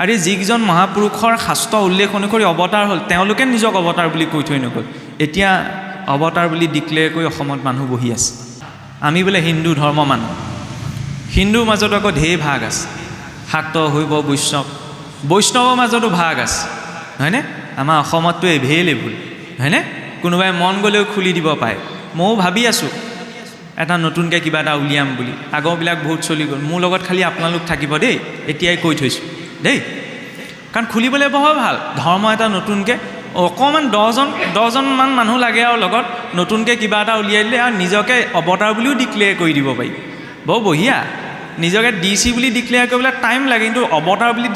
আৰু যিকেইজন মহাপুৰুষৰ শাস্ত্ৰ উল্লেখ অনুসৰি অৱতাৰ হ'ল তেওঁলোকে নিজক অৱতাৰ বুলি কৈ থৈ নগ'ল। এতিয়া অৱতাৰ বুলি ডিক্লেয়াৰ কৰি অসমত মানুহ বহি আছে। আমি বোলে হিন্দু ধৰ্ম মানুহ, হিন্দুৰ মাজতো আকৌ ঢেৰ ভাগ আছে, শাক্ত শৈৱ বৈষ্ণৱ, বৈষ্ণৱৰ মাজতো ভাগ আছে, হয়নে? আমাৰ অসমততো এভেইলেবল, হয়নে? কোনোবাই মন গ'লেও খুলি দিব পাৰে। ময়ো ভাবি আছোঁ এটা নতুনকৈ কিবা এটা উলিয়াম বুলি, আগৰবিলাক বহুত চলি গ'ল। মোৰ লগত খালি আপোনালোক থাকিব দেই, এতিয়াই কৈ থৈছোঁ দেই, কাৰণ খুলিবলৈ বৰ ভাল। ধৰ্ম এটা নতুনকৈ অকণমান দহজনমান মানুহ লাগে আৰু লগত নতুনকৈ কিবা এটা উলিয়াই দিলে আৰু নিজকে অৱতাৰ বুলিও ডিক্লেয়াৰ কৰি দিব পাৰি। বৰ বঢ়িয়া। নিজকে DC বুলি ডিক্লেয়াৰ কৰিবলৈ টাইম লাগে, কিন্তু অৱতাৰ বুলি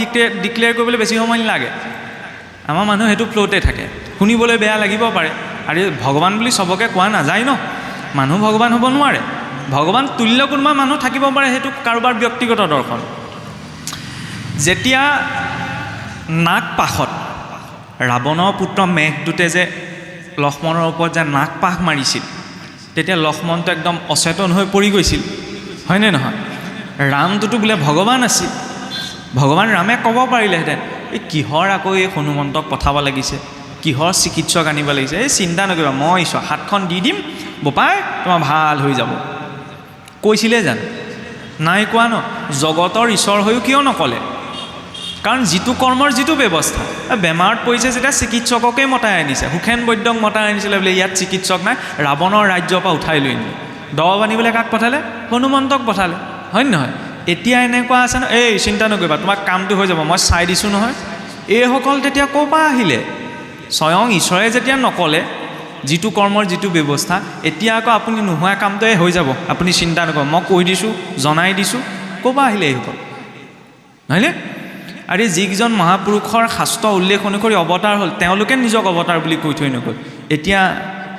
ডিক্লেয়াৰ কৰিবলৈ বেছি সময় নালাগে। আমাৰ মানুহ সেইটো ফ্ল'তে থাকে। শুনিবলৈ বেয়া লাগিব পাৰে, আৰু ভগৱান বুলি চবকে কোৱা নাযায় ন, মানুহ ভগৱান হ'ব নোৱাৰে। ভগৱান তুল্য কোনোবা মানুহ থাকিব পাৰে, সেইটো কাৰোবাৰ ব্যক্তিগত দৰ্শন। যেতিয়া নাগপাশত ৰাৱণৰ পুত্ৰ মেঘদূতে যে লক্ষ্মণৰ ওপৰত যে নাগপাশ মাৰিছিল, তেতিয়া লক্ষ্মণটো একদম অচেতন হৈ পৰি গৈছিল, হয়নে নহয়? ৰামটোতো বোলে ভগৱান আছিল। ভগৱান ৰামে ক'ব পাৰিলেহেঁতেন, এই কিহৰ আকৌ এই হনুমন্তক পঠাব লাগিছে, কিহৰ চিকিৎসক আনিব লাগিছে, এই চিন্তা নকৰিবা, মই ঈশ্বৰ হাতখন দি দিম বোপাই, তোমাৰ ভাল হৈ যাব। কৈছিলে জানো? নাই কোৱা ন। জগতৰ ঈশ্বৰ হৈও কিয় নক'লে? কাৰণ যিটো কৰ্মৰ যিটো ব্যৱস্থা, বেমাৰত পৰিছে যেতিয়া চিকিৎসককে মতাই আনিছে। সুখেন বৈদ্যক মতাই আনিছিলে বোলে, ইয়াত চিকিৎসক নাই, ৰাৱণৰ ৰাজ্যৰ পৰা উঠাই লৈ আনিলে। দৰৱ আনিবলৈ কাক পঠালে? হনুমন্তক পঠালে, হয় নহয়? এতিয়া এনেকুৱা আছে ন, এই চিন্তা নকৰিবা, তোমাৰ কামটো হৈ যাব, মই চাই দিছোঁ নহয়। এইসকল তেতিয়া ক'ৰ পৰা আহিলে? স্বয়ং ঈশ্বৰে যেতিয়া নক'লে যিটো কৰ্মৰ যিটো ব্যৱস্থা, এতিয়া আকৌ আপুনি নোহোৱা কামটোৱে হৈ যাব, আপুনি চিন্তা নকৰিব, মই কৈ দিছোঁ, জনাই দিছোঁ, ক'ৰ পৰা আহিলে এইসকল, নহয়নে? আৰু যিকেইজন মহাপুৰুষৰ শাস্ত্ৰ উল্লেখ অনুসৰি অৱতাৰ হ'ল তেওঁলোকে নিজক অৱতাৰ বুলি কৈ থৈ নগ'ল। এতিয়া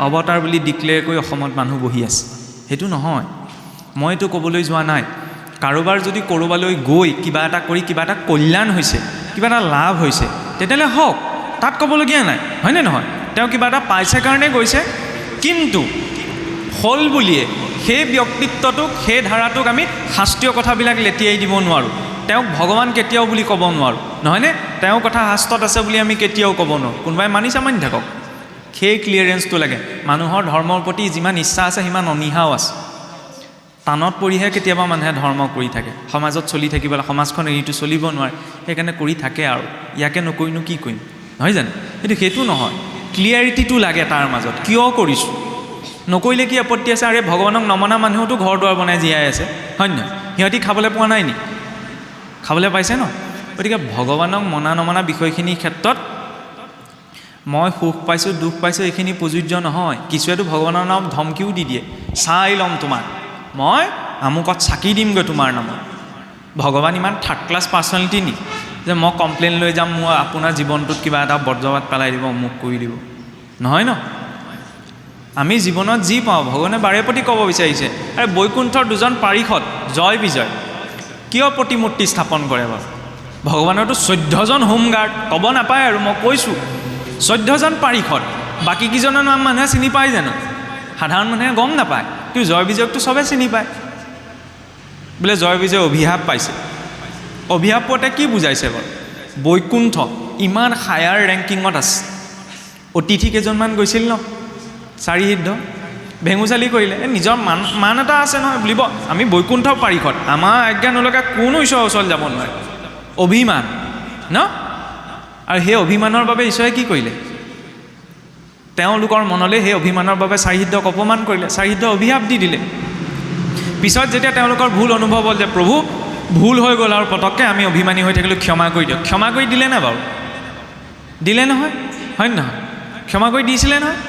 অৱতাৰ বুলি ডিক্লেয়াৰ কৰি অসমত মানুহ বহি আছে। সেইটো নহয়, মইতো ক'বলৈ যোৱা নাই। কাৰোবাৰ যদি ক'ৰবালৈ গৈ কিবা এটা কৰি কিবা এটা কল্যাণ হৈছে, কিবা এটা লাভ হৈছে, তেতিয়াহ'লে হওক, তাত ক'বলগীয়া নাই, হয়নে নহয়? তেওঁ কিবা এটা পাইছে কাৰণে গৈছে, কিন্তু হ'ল বুলিয়ে সেই ব্যক্তিত্বটোক, সেই ধাৰাটোক আমি শাস্ত্ৰীয় কথাবিলাক লেটিয়াই দিব নোৱাৰোঁ। তেওঁক ভগৱান কেতিয়াও বুলি ক'ব নোৱাৰোঁ, নহয়নে? তেওঁৰ কথা শাস্ত্ৰত আছে বুলি আমি কেতিয়াও ক'ব নোৱাৰোঁ। কোনোবাই মানিছে মানি থাকক, সেই ক্লিয়াৰেঞ্চটো লাগে। মানুহৰ ধৰ্মৰ প্ৰতি যিমান ইচ্ছা আছে সিমান অনীহাও আছে। টানত পৰিহে কেতিয়াবা মানুহে ধৰ্ম কৰি থাকে, সমাজত চলি থাকিবলৈ, সমাজখন এৰিটো চলিব নোৱাৰে, সেইকাৰণে কৰি থাকে আৰু ইয়াকে নকৰিনো কি কৰিম, নহয় জানো? কিন্তু সেইটো নহয়, ক্লিয়াৰিটিটো লাগে তাৰ মাজত, কিয় কৰিছোঁ, নকৰিলে কি আপত্তি আছে? আৰে ভগৱানক নমনা মানুহেওতো ঘৰ দুৱাৰ বনাই জীয়াই আছে, হয় নহয়? সিহঁতি খাবলৈ পোৱা নাই নি? খাবলৈ পাইছে ন? গতিকে ভগৱানক মনা নমনা বিষয়খিনিৰ ক্ষেত্ৰত মই সুখ পাইছোঁ, দুখ পাইছোঁ, এইখিনি প্ৰযোজ্য নহয়। কিছুৱেতো ভগৱানৰ নাম ধমকিও দি দিয়ে, চাই ল'ম তোমাক, মই আমুকত চাকি দিমগৈ তোমাৰ নামত। ভগৱান ইমান থাৰ্ড ক্লাছ পাৰ্চনেলিটি নি যে মই কমপ্লেইন লৈ যাম, মোৰ আপোনাৰ জীৱনটোত কিবা এটা বৰ্জপাত পেলাই দিব, মোক কৰি দিব? নহয় ন। আমি জীৱনত যি পাওঁ, ভগৱানে বাৰে প্ৰতি ক'ব বিচাৰিছে। আৰু বৈকুণ্ঠৰ দুজন পাৰিষদ জয় বিজয় কিয় প্ৰতিমূৰ্তি স্থাপন কৰে বাৰু? ভগৱানৰতো 14জন হোমগাৰ্ড, ক'ব নাপায় আৰু মই কৈছোঁ 14জন পাৰিষদ, বাকীকেইজনৰ নাম মানুহে চিনি পায় জানো? সাধাৰণ মানুহে গম নাপায়, কিন্তু জয় বিজয়কতো চবে চিনি পায়। বোলে জয় বিজয় অভিশাপ পাইছে, অভিশাপ পোৱাতে কি বুজাইছে বাৰু? বৈকুণ্ঠ ইমান হায়াৰ ৰেংকিঙত আছে, অতিথি কেইজনমান গৈছিল ন, চাৰিসিদ্ধ ভেঙুচালি কৰিলে, নিজৰ মান এটা আছে নহয়, বুলিব আমি বৈকুণ্ঠ পাৰিষদ, আমাৰ আজ্ঞা নলগা কোনো ঈশ্বৰৰ ওচৰত যাব নোৱাৰে, অভিমান ন। আৰু সেই অভিমানৰ বাবে ঈশ্বৰে কি কৰিলে? তেওঁলোকৰ মনলৈ সেই অভিমানৰ বাবে চাৰিসিদ্ধক অপমান কৰিলে, চাৰিসিদ্ধ অভিশাপ দি দিলে। পিছত যেতিয়া তেওঁলোকৰ ভুল অনুভৱ হ'ল যে প্ৰভু ভুল হৈ গ'ল আৰু পটককৈ আমি অভিমানী হৈ থাকিলোঁ, ক্ষমা কৰি দিয়ক, ক্ষমা কৰি দিলে না বাৰু? দিলে নহয়, হয় নহয়? ক্ষমা কৰি দিছিলে নহয়,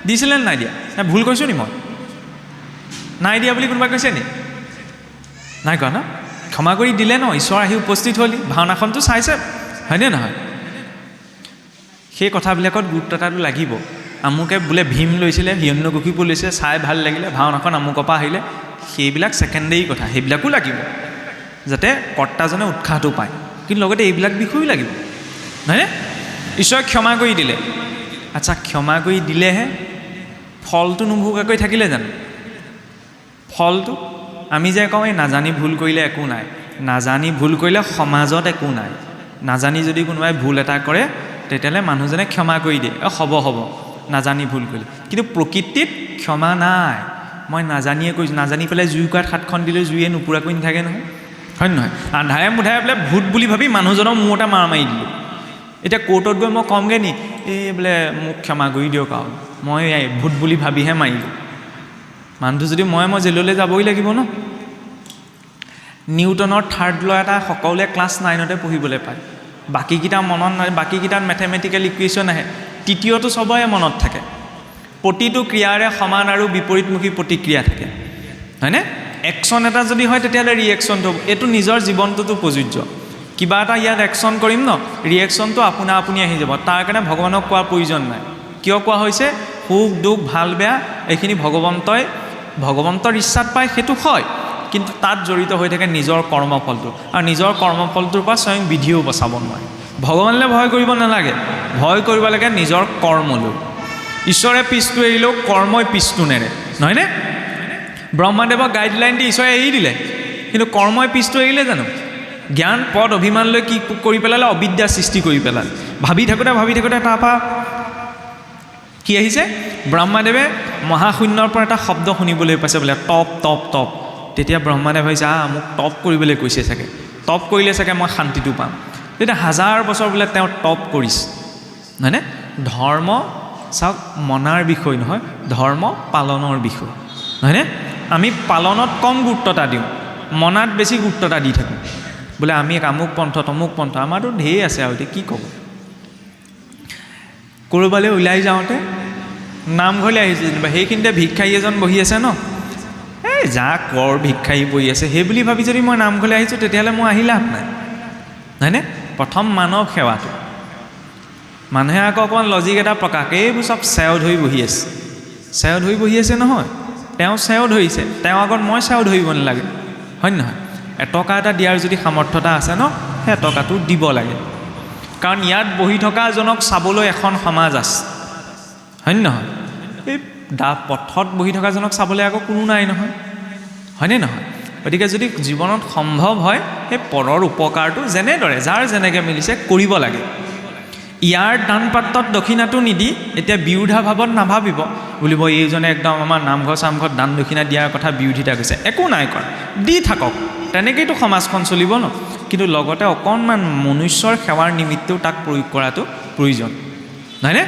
দিছিলে নাই দিয়া? ভুল কৈছোঁ নি মই? নাই দিয়া বুলি কোনোবাই কৈছে নি? নাই কোৱা ন? ক্ষমা কৰি দিলে ন, ঈশ্বৰ আহি উপস্থিত হ'লি, ভাওনাখনটো চাইছে, হয়নে নহয়? সেই কথাবিলাকত গুৰুত্ব এটাটো লাগিব। আমুকে বোলে ভীম লৈছিলে, হিৰণ্যকশিপু লৈছিলে, চাই ভাল লাগিলে, ভাওনাখন আমুকৰ পৰা আহিলে, সেইবিলাক ছেকেণ্ডেৰী কথা, সেইবিলাকো লাগিব যাতে কৰ্তাজনে উৎসাহটো পায়, কিন্তু লগতে এইবিলাক বিষয়ো লাগিব, নহয়নে? ঈশ্বৰে ক্ষমা কৰি দিলে, আচ্ছা ক্ষমা কৰি দিলেহে ফলটো নোভোগাকৈ থাকিলে জানো? ফলটো আমি যে কওঁ এই নাজানি ভুল কৰিলে একো নাই, নাজানি ভুল কৰিলে সমাজত একো নাই, নাজানি যদি কোনোবাই ভুল এটা কৰে তেতিয়াহ'লে মানুহজনে ক্ষমা কৰি দিয়ে, হ'ব নাজানি ভুল কৰিলে। কিন্তু প্ৰকৃতিত ক্ষমা নাই। মই নাজানিয়ে কৈছোঁ, নাজানি পেলাই জুই কোৱাত হাতখন দিলে জুইয়ে নুপুৰাকৈ নাথাকে নহয়, হয় নহয়? আন্ধাৰে মুধাৰে বোলে ভূত বুলি ভাবি মানুহজনৰ মূৰতে মাৰ মাৰি দিলোঁ। এতিয়া কোৰ্টত গৈ মই কমগৈ নি, বোলে মোক ক্ষমা কৰি দিয়ক আৰু মই ভূত বুলি ভাবিহে মাৰিলোঁ। মানুহটো যদি মই জেললৈ যাবই লাগিব ন। নিউটনৰ থাৰ্ড ল' এটা সকলোৱে ক্লাছ 9তে পঢ়িবলৈ পায়, বাকীকেইটা মনত নাই, বাকীকেইটাত মেথেমেটিকেল ইকুৱেশ্যন আহে, তৃতীয়টো চবৰে মনত থাকে। প্ৰতিটো ক্ৰিয়াৰে সমান আৰু বিপৰীতমুখী প্ৰতিক্ৰিয়া থাকে, হয়নে? একশ্যন এটা যদি হয় তেতিয়াহ'লে ৰিয়েকশ্যনটো হ'ব। এইটো নিজৰ জীৱনটোতো প্ৰযোজ্য। কিবা এটা ইয়াত একশ্যন কৰিম ন, ৰিয়েকশ্যনটো আপোনা আপুনি আহি যাব। তাৰ কাৰণে ভগৱানক কোৱাৰ প্ৰয়োজন নাই। কিয় কোৱা হৈছে? সুখ দুখ ভাল বেয়া এইখিনি ভগৱন্তৰ ইচ্ছাত পায়, সেইটো হয়, কিন্তু তাত জড়িত হৈ থাকে নিজৰ কৰ্মফলটো, আৰু নিজৰ কৰ্মফলটোৰ পৰা স্বয়ং বিধিও বচাব নোৱাৰে। ভগৱানলৈ ভয় কৰিব নালাগে, ভয় কৰিব লাগে নিজৰ কৰ্মলৈ। ঈশ্বৰে পিছটো এৰিলেও কৰ্মই পিছটো নেৰে, নহয়নে? ব্ৰহ্মাদেৱক গাইডলাইন দি ঈশ্বৰে এৰি দিলে, কিন্তু কৰ্মই পিছটো এৰিলে জানো? জ্ঞান পদ অভিমান লৈ কি কৰি পেলালে? অবিদ্যা সৃষ্টি কৰি পেলালে। ভাবি থাকোঁতে তাৰপৰা কি আহিছে? ব্ৰহ্মাদেৱে মহাশূন্যৰ পৰা এটা শব্দ শুনিবলৈ পাইছে, বোলে টপ টপ টপ। তেতিয়া ব্ৰহ্মাদেৱ ভাবিছে, মোক টপ কৰিবলৈ কৈছে চাগে, টপ কৰিলে চাগে মই শান্তিটো পাম। তেতিয়া 1000 বছৰ বোলে তেওঁ টপ কৰিছে, হয়নে? ধৰ্ম চাওক মনাৰ বিষয় নহয়, ধৰ্ম পালনৰ বিষয়, নহয়নে? আমি পালনত কম গুৰুত্বতা দিওঁ, মনাত বেছি গুৰুত্বতা দি থাকোঁ। বোলে আমি আমুক পন্থ তমুক পন্থ, আমাৰতো ঢেৰ আছে আৰু এতিয়া কি ক'ব। ক'ৰবালৈ ওলাই যাওঁতে নামঘৰলৈ আহিছে যেনিবা, সেইখিনিতে ভিক্ষাৰী এজন বহি আছে ন, যা কৰ ভিক্ষাৰী বহি আছে সেই বুলি ভাবি যদি মই নামঘৰলৈ আহিছোঁ তেতিয়াহ'লে মই আহি লাভ নাই, হয়নে? প্ৰথম মানৱ সেৱাটো। মানুহে আকৌ অকণমান লজিক এটা প্ৰকাশ, এইবোৰ চব চেও ধৰি বহি আছে, চেও ধৰি বহি আছে নহয়, তেওঁ চেও ধৰিছে, তেওঁ আগত মই চেও ধৰিব নালাগে, হয় নহয়? এটকা এটা দিয়াৰ যদি সামৰ্থ্যতা আছে ন, সেই এটকাটো দিব লাগে, কাৰণ ইয়াত বহি থকাজনক চাবলৈ এখন সমাজ আছে, হয় নহয়? এই পথত বহি থকাজনক চাবলৈ আকৌ কোনো নাই নহয়, হয়নে নহয়? গতিকে যদি জীৱনত সম্ভৱ হয় সেই পৰৰ উপকাৰটো যেনেদৰে যাৰ যেনেকৈ মিলিছে কৰিব লাগে। ইয়াৰ দান পাত্ৰত দক্ষিণাটো নিদি এতিয়া বিৰোধাভাৱত নাভাবিব, বুলিব এইজনে একদম আমাৰ নামঘৰ চামঘৰত দান দক্ষিণা দিয়াৰ কথা বিৰোধিতা কৰিছে। একো নাই কৰা, দি থাকক, তেনেকৈতো সমাজখন চলিব ন। কিন্তু লগতে অকণমান মনুষ্যৰ সেৱাৰ নিমিত্তেও তাক প্ৰয়োগ কৰাটো প্ৰয়োজন, নহয়নে?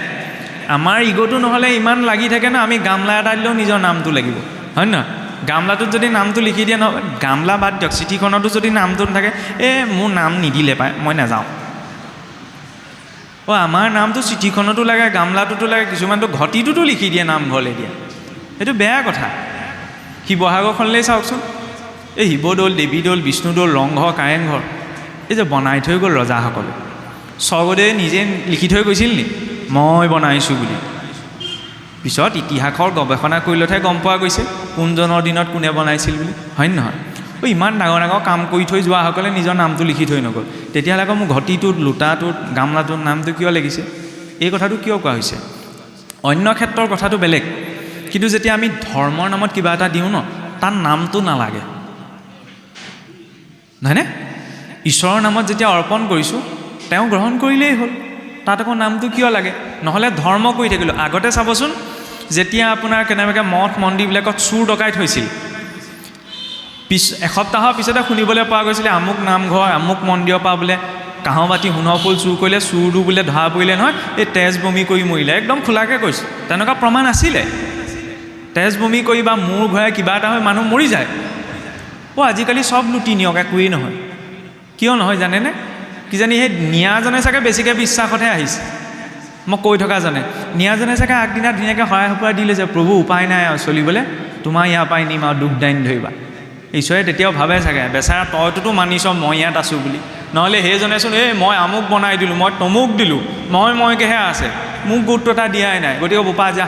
আমাৰ ইগ'টো নহ'লে ইমান লাগি থাকে ন, আমি গামলা এটা দিলেও নিজৰ নামটো লাগিব, হয় নহয়? গামলাটোত যদি নামটো লিখি দিয়ে নহয়, গামলা বাদ দিয়ক, চিঠিখনতো যদি নামটো নাথাকে, মোৰ নাম নিদিলে পায় মই নাযাওঁ। আমাৰ নামটো চিঠিখনতো লাগে, গামলাটোতো লাগে, কিছুমানটো ঘটিটোতো লিখি দিয়ে নামঘৰলৈ দিয়া, সেইটো বেয়া কথা। শিৱসাগৰখনলৈ চাওকচোন, এই শিৱদৌল, দেৱীদৌল, বিষ্ণুদৌল, ৰংঘৰ, কাৰেংঘৰ, এই যে বনাই থৈ গ'ল ৰজাসকলে, স্বৰ্গদেৱে নিজে লিখি থৈ গৈছিল নি মই বনাইছোঁ বুলি? পিছত ইতিহাসৰ গৱেষণা কৰিলতহে গম পোৱা গৈছে কোনজনৰ দিনত কোনে বনাইছিল বুলি, হয় নহয়? ইমান ডাঙৰ ডাঙৰ কাম কৰি থৈ যোৱাসকলে নিজৰ নামটো লিখি থৈ নগ'ল, তেতিয়াহ'লে আকৌ মোৰ ঘটিটোত, লোটাটোত, গামলাটোত নামটো কিয় লাগিছে? এই কথাটো কিয় কোৱা হৈছে? অন্য ক্ষেত্ৰৰ কথাটো বেলেগ, কিন্তু যেতিয়া আমি ধৰ্মৰ নামত কিবা এটা দিওঁ ন, তাৰ নামটো নালাগে, নহয়নে? ঈশ্বৰৰ নামত যেতিয়া অৰ্পণ কৰিছোঁ তেওঁ গ্ৰহণ কৰিলেই হ'ল, তাত আকৌ নামটো কিয় লাগে? নহ'লে ধৰ্ম কৰি থাকিলোঁ। আগতে চাবচোন, যেতিয়া আপোনাৰ কেনেবাকৈ মঠ মন্দিৰবিলাকত চুৰ ডকাইত হৈছিল, এসপ্তাহৰ পিছতে শুনিবলৈ পোৱা গৈছিলে আমুক নামঘৰ আমুক মন্দিৰৰ পৰা বোলে কাঁহৰ বাতি সোণৰ ফুল চুৰ কৰিলে, চুৰটো বোলে ধৰা পৰিলে নহয়, এই তেজ বমি কৰি মৰিলে। একদম খোলাকৈ কৈছোঁ, তেনেকুৱা প্ৰমাণ আছিলে। তেজ বমি কৰি বা মূৰ ঘূৰাই কিবা এটা হৈ মানুহ মৰি যায়। আজিকালি চব লুটি নিয়ক, একোৱেই নহয়। কিয় নহয় জানেনে? কিজানি সেই নিয়াজনে চাগে বেছিকৈ বিশ্বাসতহে আহিছে, মই কৈ থকাজনে। নিয়াজনে চাগে আগদিনা ধুনীয়াকৈ শৰাই সঁফুৰাই দিলে যে প্ৰভু উপায় নাই আৰু চলিবলৈ, তোমাৰ ইয়াৰ পৰাই নিম আৰু দুখ দাইন ধৰিবা। ঈশ্বৰে তেতিয়াও ভাবে চাগে বেচাৰা তইটোতো মানিছ মই ইয়াত আছোঁ বুলি, নহ'লে সেইজনেচোন মই আমুক বনাই দিলোঁ, মই তমুক দিলোঁ, মইকেহে আছে, মোক গুৰুত্ব এটা দিয়াই নাই, গতিকে বোপা যা,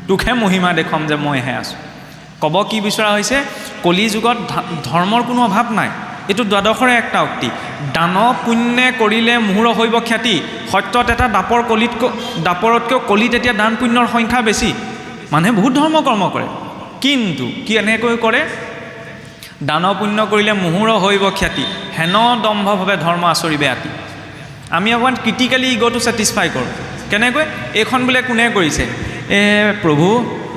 তোকহে মহিমা দেখুৱাম যে মইহে আছোঁ। ক'ব কি বিচৰা হৈছে? কলি যুগত ধৰ্মৰ কোনো অভাৱ নাই। এইটো দ্বাদশৰে একটা উক্তি, দান পুণ্যে কৰিলে মুহূৰ্ত হৈব খ্যাতি। সত্যত এটা দাপৰতকৈও কলিত এতিয়া দান পুণ্যৰ সংখ্যা বেছি। মানুহে বহুত ধৰ্ম কৰ্ম কৰে, কিন্তু কি এনেকৈ কৰে? দান পুণ্য কৰিলে মুহূৰ্ত হৈব খ্যাতি, হেন দম্ভভাৱে ধৰ্ম আচৰিবে আতি। আমি অকণমান ক্ৰিটিকেলি ইগ'টো ছেটিছফাই কৰোঁ। কেনেকৈ? এইখন বোলে কোনে কৰিছে? প্ৰভু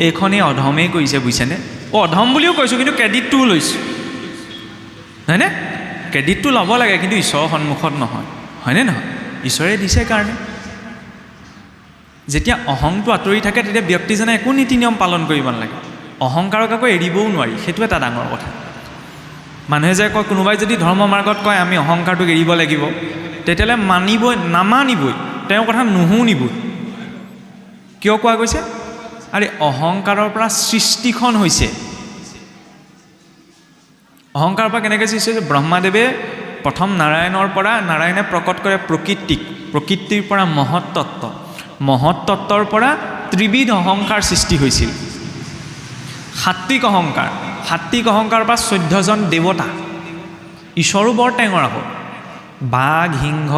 এইখনেই অধমেই কৰিছে, বুজিছেনে? অধম বুলিও কৈছোঁ, কিন্তু ক্ৰেডিটটোও লৈছোঁ, হয়নে? ক্ৰেডিটটো ল'ব লাগে, কিন্তু ঈশ্বৰৰ সন্মুখত নহয়, হয়নে নহয়? ঈশ্বৰে দিছে কাৰণে। যেতিয়া অহংটো আঁতৰি থাকে, তেতিয়া ব্যক্তিজনে একো নীতি নিয়ম পালন কৰিব নালাগে। অহংকাৰক আকৌ এৰিবও নোৱাৰি, সেইটো এটা ডাঙৰ কথা। মানুহে যে কয়, কোনোবাই যদি ধৰ্ম মাৰ্গত কয় আমি অহংকাৰটোক এৰিব লাগিব, তেতিয়াহ'লে নামানিবই, তেওঁৰ কথা নুশুনিবই। কিয় কোৱা গৈছে? আৰে অহংকাৰৰ পৰা সৃষ্টিখন হৈছে। অহংকাৰৰ পৰা কেনেকৈ সৃষ্টি হৈছে? ব্ৰহ্মাদেৱে প্ৰথম নাৰায়ণে প্ৰকট কৰে প্ৰকৃতিৰ পৰা মহৎ তত্ত্বৰ পৰা ত্ৰিবিধ অহংকাৰ সৃষ্টি হৈছিল। সাত্বিক অহংকাৰৰ পৰা 14জন দেৱতা। ঈশ্বৰো বৰ টেঙৰ আকৌ। বাঘ, সিংহ,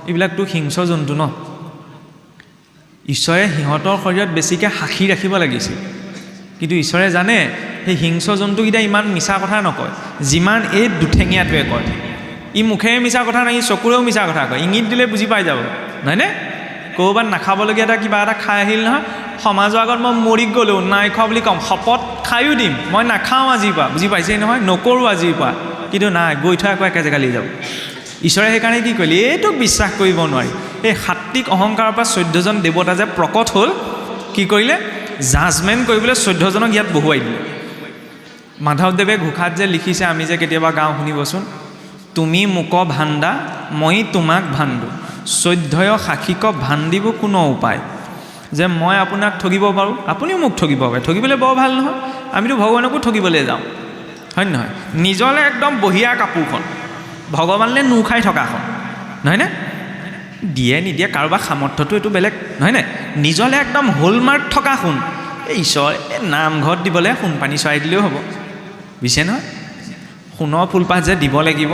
এইবিলাকতো হিংস্ৰ জন্তু ন। ঈশ্বৰে সিহঁতৰ শৰীৰত বেছিকৈ সাক্ষী ৰাখিব লাগিছিল, কিন্তু ঈশ্বৰে জানে সেই হিংস্ৰ জন্তুকেইটা ইমান মিছা কথা নকয় যিমান এই দুঠেঙীয়াটোৱে কয়। ই মুখেৰে মিছা কথা নাই, ই চকুৰেও মিছা কথা কয়। ইংগিত দিলে বুজি পাই যাব, নহয়নে? ক'ৰবাত নাখাবলগীয়া কিবা এটা খাই আহিল নহয়, সমাজৰ আগত মই মৰি গ'লোঁ, নাই খোৱা বুলি ক'ম, শপত খায়ো দিম মই নাখাওঁ আজিৰ পৰা, বুজি পাইছেই নহয়, নকৰোঁ আজিৰ পৰা, কিন্তু নাই, গৈ থৈ আকৌ একে জেগালৈ যাব। ঈশ্বৰে সেইকাৰণে কি কৰিলে? এইটোক বিশ্বাস কৰিব নোৱাৰি। এই সাত্বিক অহংকাৰৰ পৰা 14জন দেৱতা যে প্ৰকট হ'ল, কি কৰিলে? জাজমেণ্ট কৰিবলৈ 14জনক ইয়াত বহুৱাই দিলে। মাধৱদেৱে ঘোষাত যে লিখিছে, আমি যে কেতিয়াবা গাওঁ, শুনিবচোন, তুমি মোক ভাণ্ডা মই তোমাক ভাণ্ডো, 14 সাক্ষীক ভাণ্ডিব কোনো উপায়। যে মই আপোনাক ঠগিব পাৰোঁ, আপুনিও মোক ঠগিব পাৰে। ঠগিবলৈ বৰ ভাল নহয়, আমিতো ভগৱানকো ঠগিবলৈ যাওঁ, হয় নহয়? নিজলৈ একদম বঢ়িয়া কাপোৰখন, ভগৱানলৈ নো খাই থকাখন, নহয়নে? দিয়ে নিদিয়ে কাৰোবাৰ সামৰ্থ্যটো এইটো বেলেগ, নহয়নে? নিজলৈ একদম হলমাৰ্ক থকা সোণ, এই ঈশ্বৰ এই নামঘৰত দিবলৈ সোণপানী চৰাই দিলেও হ'ব, বুজিছে নহয়? সোণৰ ফুলপাহ যে দিব লাগিব,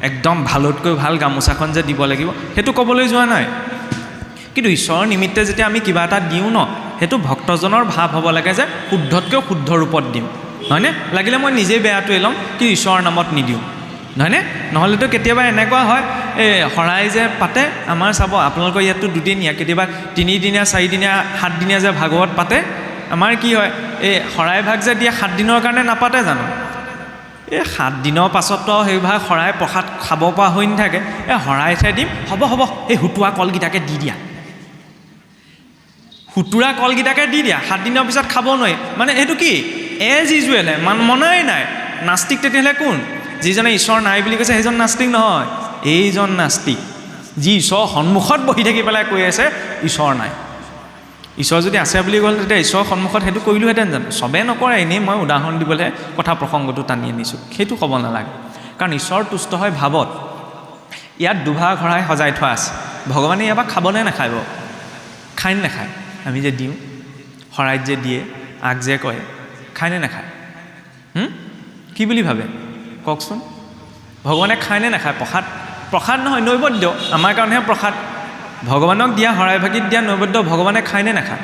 একদম ভালতকৈ ভাল গামোচাখন যে দিব লাগিব, সেইটো ক'বলৈ যোৱা নাই। কিন্তু ঈশ্বৰৰ নিমিত্তে যেতিয়া আমি কিবা এটা দিওঁ ন, সেইটো ভক্তজনৰ ভাৱ হ'ব লাগে যে শুদ্ধতকৈ শুদ্ধ ৰূপত দিম, নহয়নে? লাগিলে মই নিজেই বেয়াটোৱে ল'ম, কিন্তু ঈশ্বৰৰ নামত নিদিওঁ, নহয়নে? নহ'লেতো কেতিয়াবা এনেকুৱা হয়, এই শৰাই যে পাতে, আমাৰ চাব আপোনালোকৰ ইয়াততো দুদিনীয়া, কেতিয়াবা 3 দিনীয়া 4 দিনীয়া 7 দিনীয়া যে ভাগৱত পাতে, আমাৰ কি হয়, এই শৰাই ভাগ যে দিয়ে 7 দিনৰ কাৰণে নাপাতে জানো? এই 7 দিনৰ পাছতো সেইভাগ শৰাই প্ৰসাদ খাব পৰা হৈ নাথাকে। এই শৰাইহে দিম, হ'ব এই হুতুৱা কলকেইটাকে দি দিয়া, হুতুৰা কলকেইটাকে দি দিয়া, 7 দিনৰ পিছত খাব নোৱাৰি। মানে এইটো কি? এজ ইউজুৱেলহে, মনাই নাই। নাস্তিক তেতিয়াহ'লে কোন? যিজনে ঈশ্বৰ নাই বুলি কৈছে সেইজন নাস্তিক নহয়, এইজন নাস্তিক, যি ঈশ্বৰৰ সন্মুখত বহি থাকি পেলাই কৈ আছে ঈশ্বৰ নাই। ঈশ্বৰ যদি আছে বুলি ক'লে তেতিয়া ঈশ্বৰৰ সন্মুখত সেইটো কৰিলোহেঁতেন জানো? চবেই নকৰে, এনেই মই উদাহৰণ দিবলৈ কথা প্ৰসংগটো টানি আনিছোঁ, সেইটো ক'ব নালাগে। কাৰণ ঈশ্বৰ তুষ্ট হয় ভাৱত। ইয়াত দুভাগ শৰাই সজাই থোৱা আছে, ভগৱানে ইয়াৰ পৰা খাবনে নাখায় বাৰু? খায় নে নাখায়? আমি যে দিওঁ, শৰাইত যে দিয়ে, আগ যে কয়, খায়নে নাখায়? কি বুলি ভাবে কওকচোন? ভগৱানে খায়নে নাখায়? প্ৰসাদ নহয়, নৈবদ্য, আমাৰ কাৰণেহে প্ৰসাদ। ভগৱানক দিয়া শৰাই ভাগিত দিয়া নৈবদ্য ভগৱানে খায়নে নাখায়?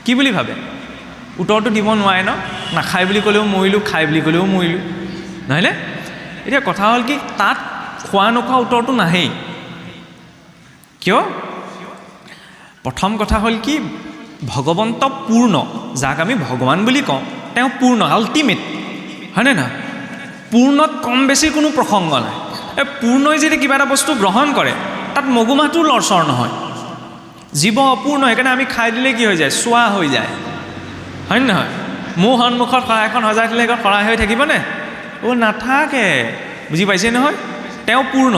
কি বুলি ভাবে? উত্তৰটো দিব নোৱাৰে ন? নাখায় বুলি ক'লেও মৰিলোঁ, খায় বুলি ক'লেও মৰিলোঁ, নহয়নে? এতিয়া কথা হ'ল কি, তাত খোৱা নোখোৱা উত্তৰটো নাহেই। কিয়? প্ৰথম কথা হ'ল কি, ভগৱন্ত পূৰ্ণ, যাক আমি ভগৱান বুলি কওঁ, তেওঁ পূৰ্ণ, আল্টিমেট, হয়নে নহয়? পূৰ্ণত কম বেছি কোনো প্ৰসংগ নাই। এই পূৰ্ণই যদি কিবা এটা বস্তু গ্ৰহণ কৰে, তাত মগুমাহটো লৰচৰ নহয়। জীৱ অপূৰ্ণ, সেইকাৰণে আমি খাই দিলে কি হৈ যায়? চোৱা হৈ যায়, হয়নে নহয়? মোৰ সন্মুখত শৰাইখন সজাই দিলে এখন শৰাই হৈ থাকিবনে? নাথাকে, বুজি পাইছে নহয়? তেওঁ পূৰ্ণ।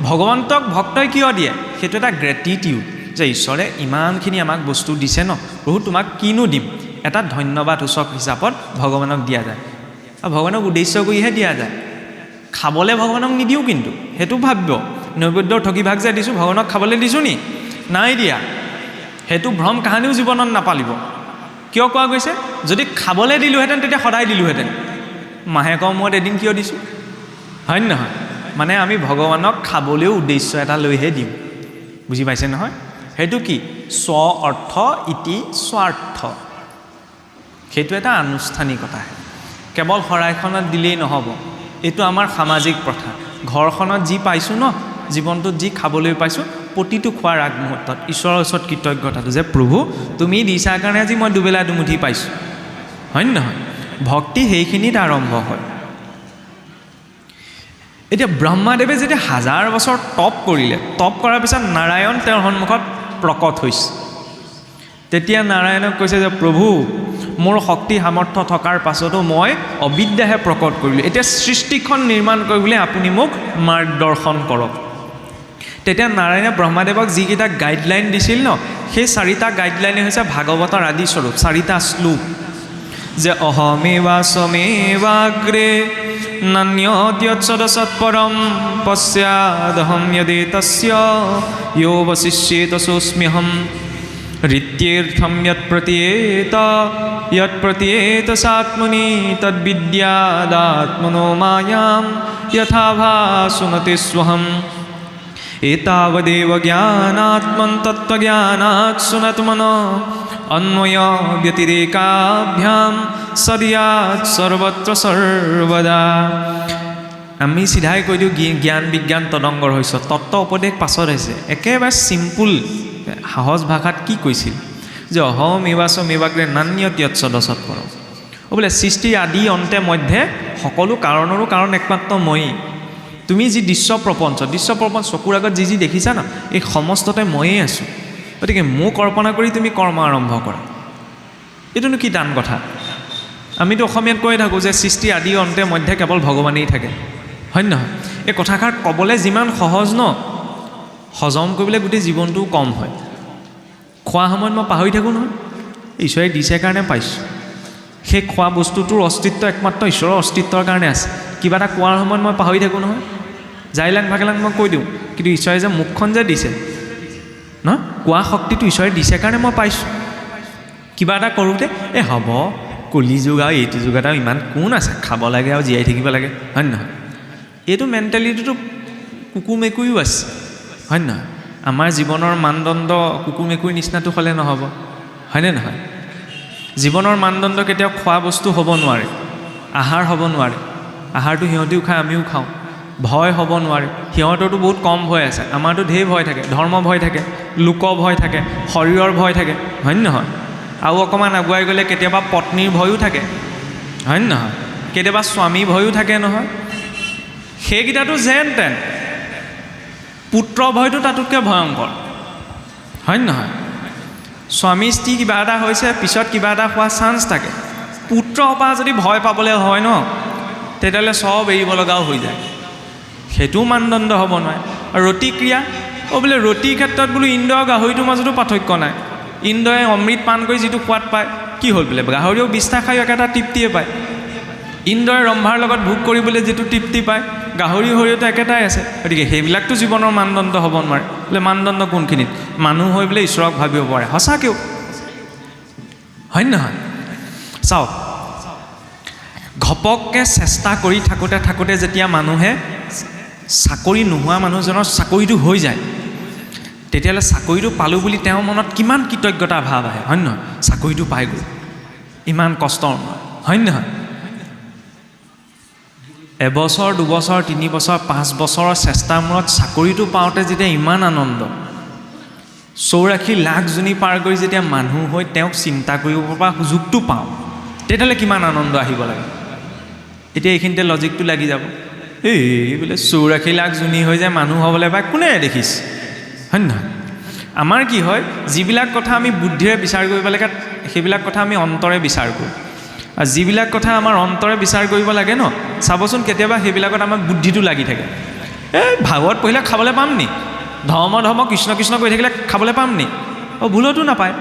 ভগৱন্তক ভক্তই কিয় দিয়ে? সেইটো এটা গ্ৰেটিটিউড, যে ঈশ্বৰে ইমানখিনি আমাক বস্তু দিছে ন, প্ৰভু তোমাক কিনো দিম, এটা ধন্যবাদ সূচক হিচাপত ভগৱানক দিয়া যায়। আৰু ভগৱানক উদ্দেশ্য কৰিহে দিয়া যায়। খাবলৈ ভগৱানক নিদিওঁ, কিন্তু সেইটো ভাবিব, নৈবদ্যৰ ঠগি ভাগ যে দিছোঁ, ভগৱানক খাবলৈ দিছোঁ নি? নাই দিয়া। সেইটো ভ্ৰম কাহানিও জীৱনত নাপালিব। কিয় কোৱা গৈছে? যদি খাবলৈ দিলোঁহেঁতেন তেতিয়া সদায় দিলোঁহেঁতেন, মাহেকৰ মূৰত এদিন কিয় দিছোঁ? হয় নহয়? মানে আমি ভগৱানক খাবলৈও উদ্দেশ্য এটা লৈহে দিওঁ, বুজি পাইছে নহয়? সেইটো কি? স্ব অৰ্থ ইতি স্বাৰ্থ, সেইটো এটা আনুষ্ঠানিকতা। কেৱল শৰাইখনত দিলেই নহ'ব, এইটো আমাৰ সামাজিক প্ৰথা। ঘৰখনত যি পাইছোঁ ন, জীৱনটোত যি খাবলৈ পাইছোঁ, প্ৰতিটো খোৱাৰ আগমুহূৰ্তত ঈশ্বৰৰ ওচৰত কৃতজ্ঞতাটো যে প্ৰভু তুমি দিছা কাৰণে আজি মই দুবেলা দুমুঠি পাইছোঁ, হয়নে নহয়? ভক্তি সেইখিনিত আৰম্ভ হয়। এতিয়া ব্ৰহ্মাদেৱে যেতিয়া 1000 বছৰ তপ কৰিলে, তপ কৰাৰ পিছত নাৰায়ণ তেওঁৰ সন্মুখত প্ৰকট হৈছে। তেতিয়া নাৰায়ণক কৈছে যে প্ৰভু মোৰ শক্তি সামৰ্থ্য থকাৰ পাছতো মই অবিদ্যাহে প্ৰকট কৰিলোঁ, এতিয়া সৃষ্টিখন নিৰ্মাণ কৰিবলৈ আপুনি মোক মাৰ্গদৰ্শন কৰক। তেতিয়া নাৰায়ণে ব্ৰহ্মাদেৱক যিকেইটা গাইডলাইন দিছিল ন, সেই 4টা গাইডলাইনে হৈছে ভাগৱতৰ আদি স্বৰূপ, 4টা শ্লোক, যে অহমেৱাস্মেৱাগ্ৰে নান্যদ্যৎসদসৎপৰম পশ্যাদহম য়দেতস্য য়ো বশিষ্যেত সোऽস্ম্যহম ঋত্যেৰ্থম যৎপ্ৰতীয়েত সাত্মনি তদ্বিদ্যাদাত্মনো মায়াম যথা ভাসুনতে স্বহম এতাবদেব জ্ঞানাত্মন তত্ত্বজ্ঞানাৎ সুনতমনো অন্বয় ব্যতিৰেকাভ্যাম সদিয়াৎ সৰ্বত্ৰ সৰ্বদা। আমি চিধাই কৈ দিওঁ জ্ঞান বিজ্ঞান তদংগৰ হৈছে, তত্ত্ব উপদেশ পাছত হৈছে। একেবাৰে চিম্পুল সহজ ভাষাত কি কৈছিল যে অহমেৱাস্মেৱাগ্ৰে নান্যদ্যৎসদসৎপৰম, বোলে সৃষ্টিৰ আদি অন্তে মধ্যে সকলো কাৰণৰো কাৰণ একমাত্ৰ ময়েই। তুমি যি দৃশ্য প্ৰপঞ্চ চকুৰ আগত যি দেখিছা ন, এই সমস্ততে ময়েই আছোঁ। গতিকে মোক কল্পনা কৰি তুমি কৰ্ম আৰম্ভ কৰা, এইটোনো কি টান কথা। আমিতো অসমীয়াত কৈ থাকোঁ যে সৃষ্টি আদি অন্তে মধ্যে কেৱল ভগৱানেই থাকে, হয় নহয়? এই কথাষাৰ ক'বলৈ যিমান সহজ ন, হজম কৰিবলৈ গোটেই জীৱনটোও কম হয়। খোৱা সময়ত মই পাহৰি থাকোঁ নহয়, ঈশ্বৰে দিছে কাৰণে পাইছোঁ। সেই খোৱা বস্তুটোৰ অস্তিত্ব একমাত্ৰ ঈশ্বৰৰ অস্তিত্বৰ কাৰণে আছে। কিবা এটা কোৱাৰ সময়ত মই পাহৰি থাকোঁ নহয়, জাইলাং ভাগেলাং মই কৈ দিওঁ, কিন্তু ঈশ্বৰে যে মুখখন যে দিছে ন, কোৱা শক্তিটো ঈশ্বৰে দিছে কাৰণে মই পাইছোঁ। কিবা এটা কৰোঁতে হ'ব কলি যুগ আৰু এইটো যুগত আৰু ইমান কোন আছে, খাব লাগে আৰু জীয়াই থাকিব লাগে, হয় নহয়? এইটো মেণ্টেলিটিটো কুকুৰ মেকুৰীও আছে, হয় নহয়? আমাৰ জীৱনৰ মানদণ্ড কুকুৰ মেকুৰীৰ নিচিনাটো হ'লে নহ'ব, হয়নে নহয়? জীৱনৰ মানদণ্ড কেতিয়াও খোৱা বস্তু হ'ব নোৱাৰে, আহাৰ হ'ব নোৱাৰে। আহাৰটো সিহঁতেও খায়, আমিও খাওঁ। ভয় হ'ব নোৱাৰে, সিহঁতৰতো বহুত কম ভয় আছে, আমাৰতো ঢেৰ ভয় থাকে। ধৰ্ম ভয় থাকে, লোক ভয় থাকে, শৰীৰৰ ভয় থাকে, হয়নে নহয়? আৰু অকণমান আগুৱাই গ'লে কেতিয়াবা পত্নীৰ ভয়ো থাকে, হয়নে নহয়? কেতিয়াবা স্বামী ভয়ো থাকে নহয়। সেইকেইটাতো যেন তেন, পুত্ৰ ভয়টো তাতোতকৈ ভয়ংকৰ, হয়নে নহয়? স্বামী স্ত্ৰী কিবা এটা হৈছে, পিছত কিবা এটা হোৱা চান্স থাকে। পুত্ৰৰ পৰা যদি ভয় পাবলৈ হয় ন, তেতিয়াহ'লে চব এৰিব লগাও হৈ যায়। সেইটোও মানদণ্ড হ'ব নোৱাৰে। আৰু ৰতিক্ৰিয়া, বোলে ৰতিৰ ক্ষেত্ৰত বোলো ইন্দ্ৰ আৰু গাহৰিটোৰ মাজতো পাৰ্থক্য নাই। ইন্দ্ৰই অমৃত পান কৰি যিটো সোৱাদ পায়, কি হ'ল বোলে গাহৰিও বিষ্ঠা খায়ো একেটা তৃপ্তিয়ে পায়। ইন্দ্ৰই ৰম্ভাৰ লগত ভোগ কৰিবলৈ যিটো তৃপ্তি পায়, গাহৰি শৰীৰতো একেটাই আছে। গতিকে সেইবিলাকতো জীৱনৰ মানদণ্ড হ'ব নোৱাৰে। বোলে মানদণ্ড কোনখিনিত? মানুহ হৈ বোলে ঈশ্বৰক ভাবিব পাৰে, সঁচাকৈও, হয়নে নহয়? চাওক, ঘপককৈ চেষ্টা কৰি থাকোঁতে যেতিয়া মানুহে চাকৰি নোহোৱা মানুহজনৰ চাকৰিটো হৈ যায়, তেতিয়াহ'লে চাকৰিটো পালোঁ বুলি তেওঁৰ মনত কিমান কৃতজ্ঞতা ভাৱ আহে, হয় নহয়? চাকৰিটো পাই গ'ল ইমান কষ্টৰ, হয় নহয়? এবছৰ, 2 বছৰ, 3 বছৰ, 5 বছৰৰ চেষ্টাৰ মূৰত চাকৰিটো পাওঁতে যেতিয়া ইমান আনন্দ, 84 লাখ জনী পাৰ কৰি যেতিয়া মানুহ হৈ তেওঁক চিন্তা কৰিব পৰা সুযোগটো পাওঁ, তেতিয়াহ'লে কিমান আনন্দ আহিব লাগে। এতিয়া এইখিনিতে লজিকটো লাগি যাব, এই বোলে 84 লাখ জনী হৈ যায় মানুহ হ'বলৈ পায়, কোনে দেখিছে, হয় নহয়? আমাৰ কি হয়, যিবিলাক কথা আমি বুদ্ধিৰে বিচাৰ কৰিব লাগে, সেইবিলাক কথা আমি অন্তৰে বিচাৰ কৰোঁ। আৰু যিবিলাক কথা আমাৰ অন্তৰে বিচাৰ কৰিব লাগে ন, চাবচোন কেতিয়াবা সেইবিলাকত আমাৰ বুদ্ধিটো লাগি থাকে। ভাগৱত পঢ়িলে খাবলৈ পাম নি? ধৰ্ম কৃষ্ণ কৃষ্ণ কৰি থাকিলে খাবলৈ পাম নি? ভুলতো নাপায়।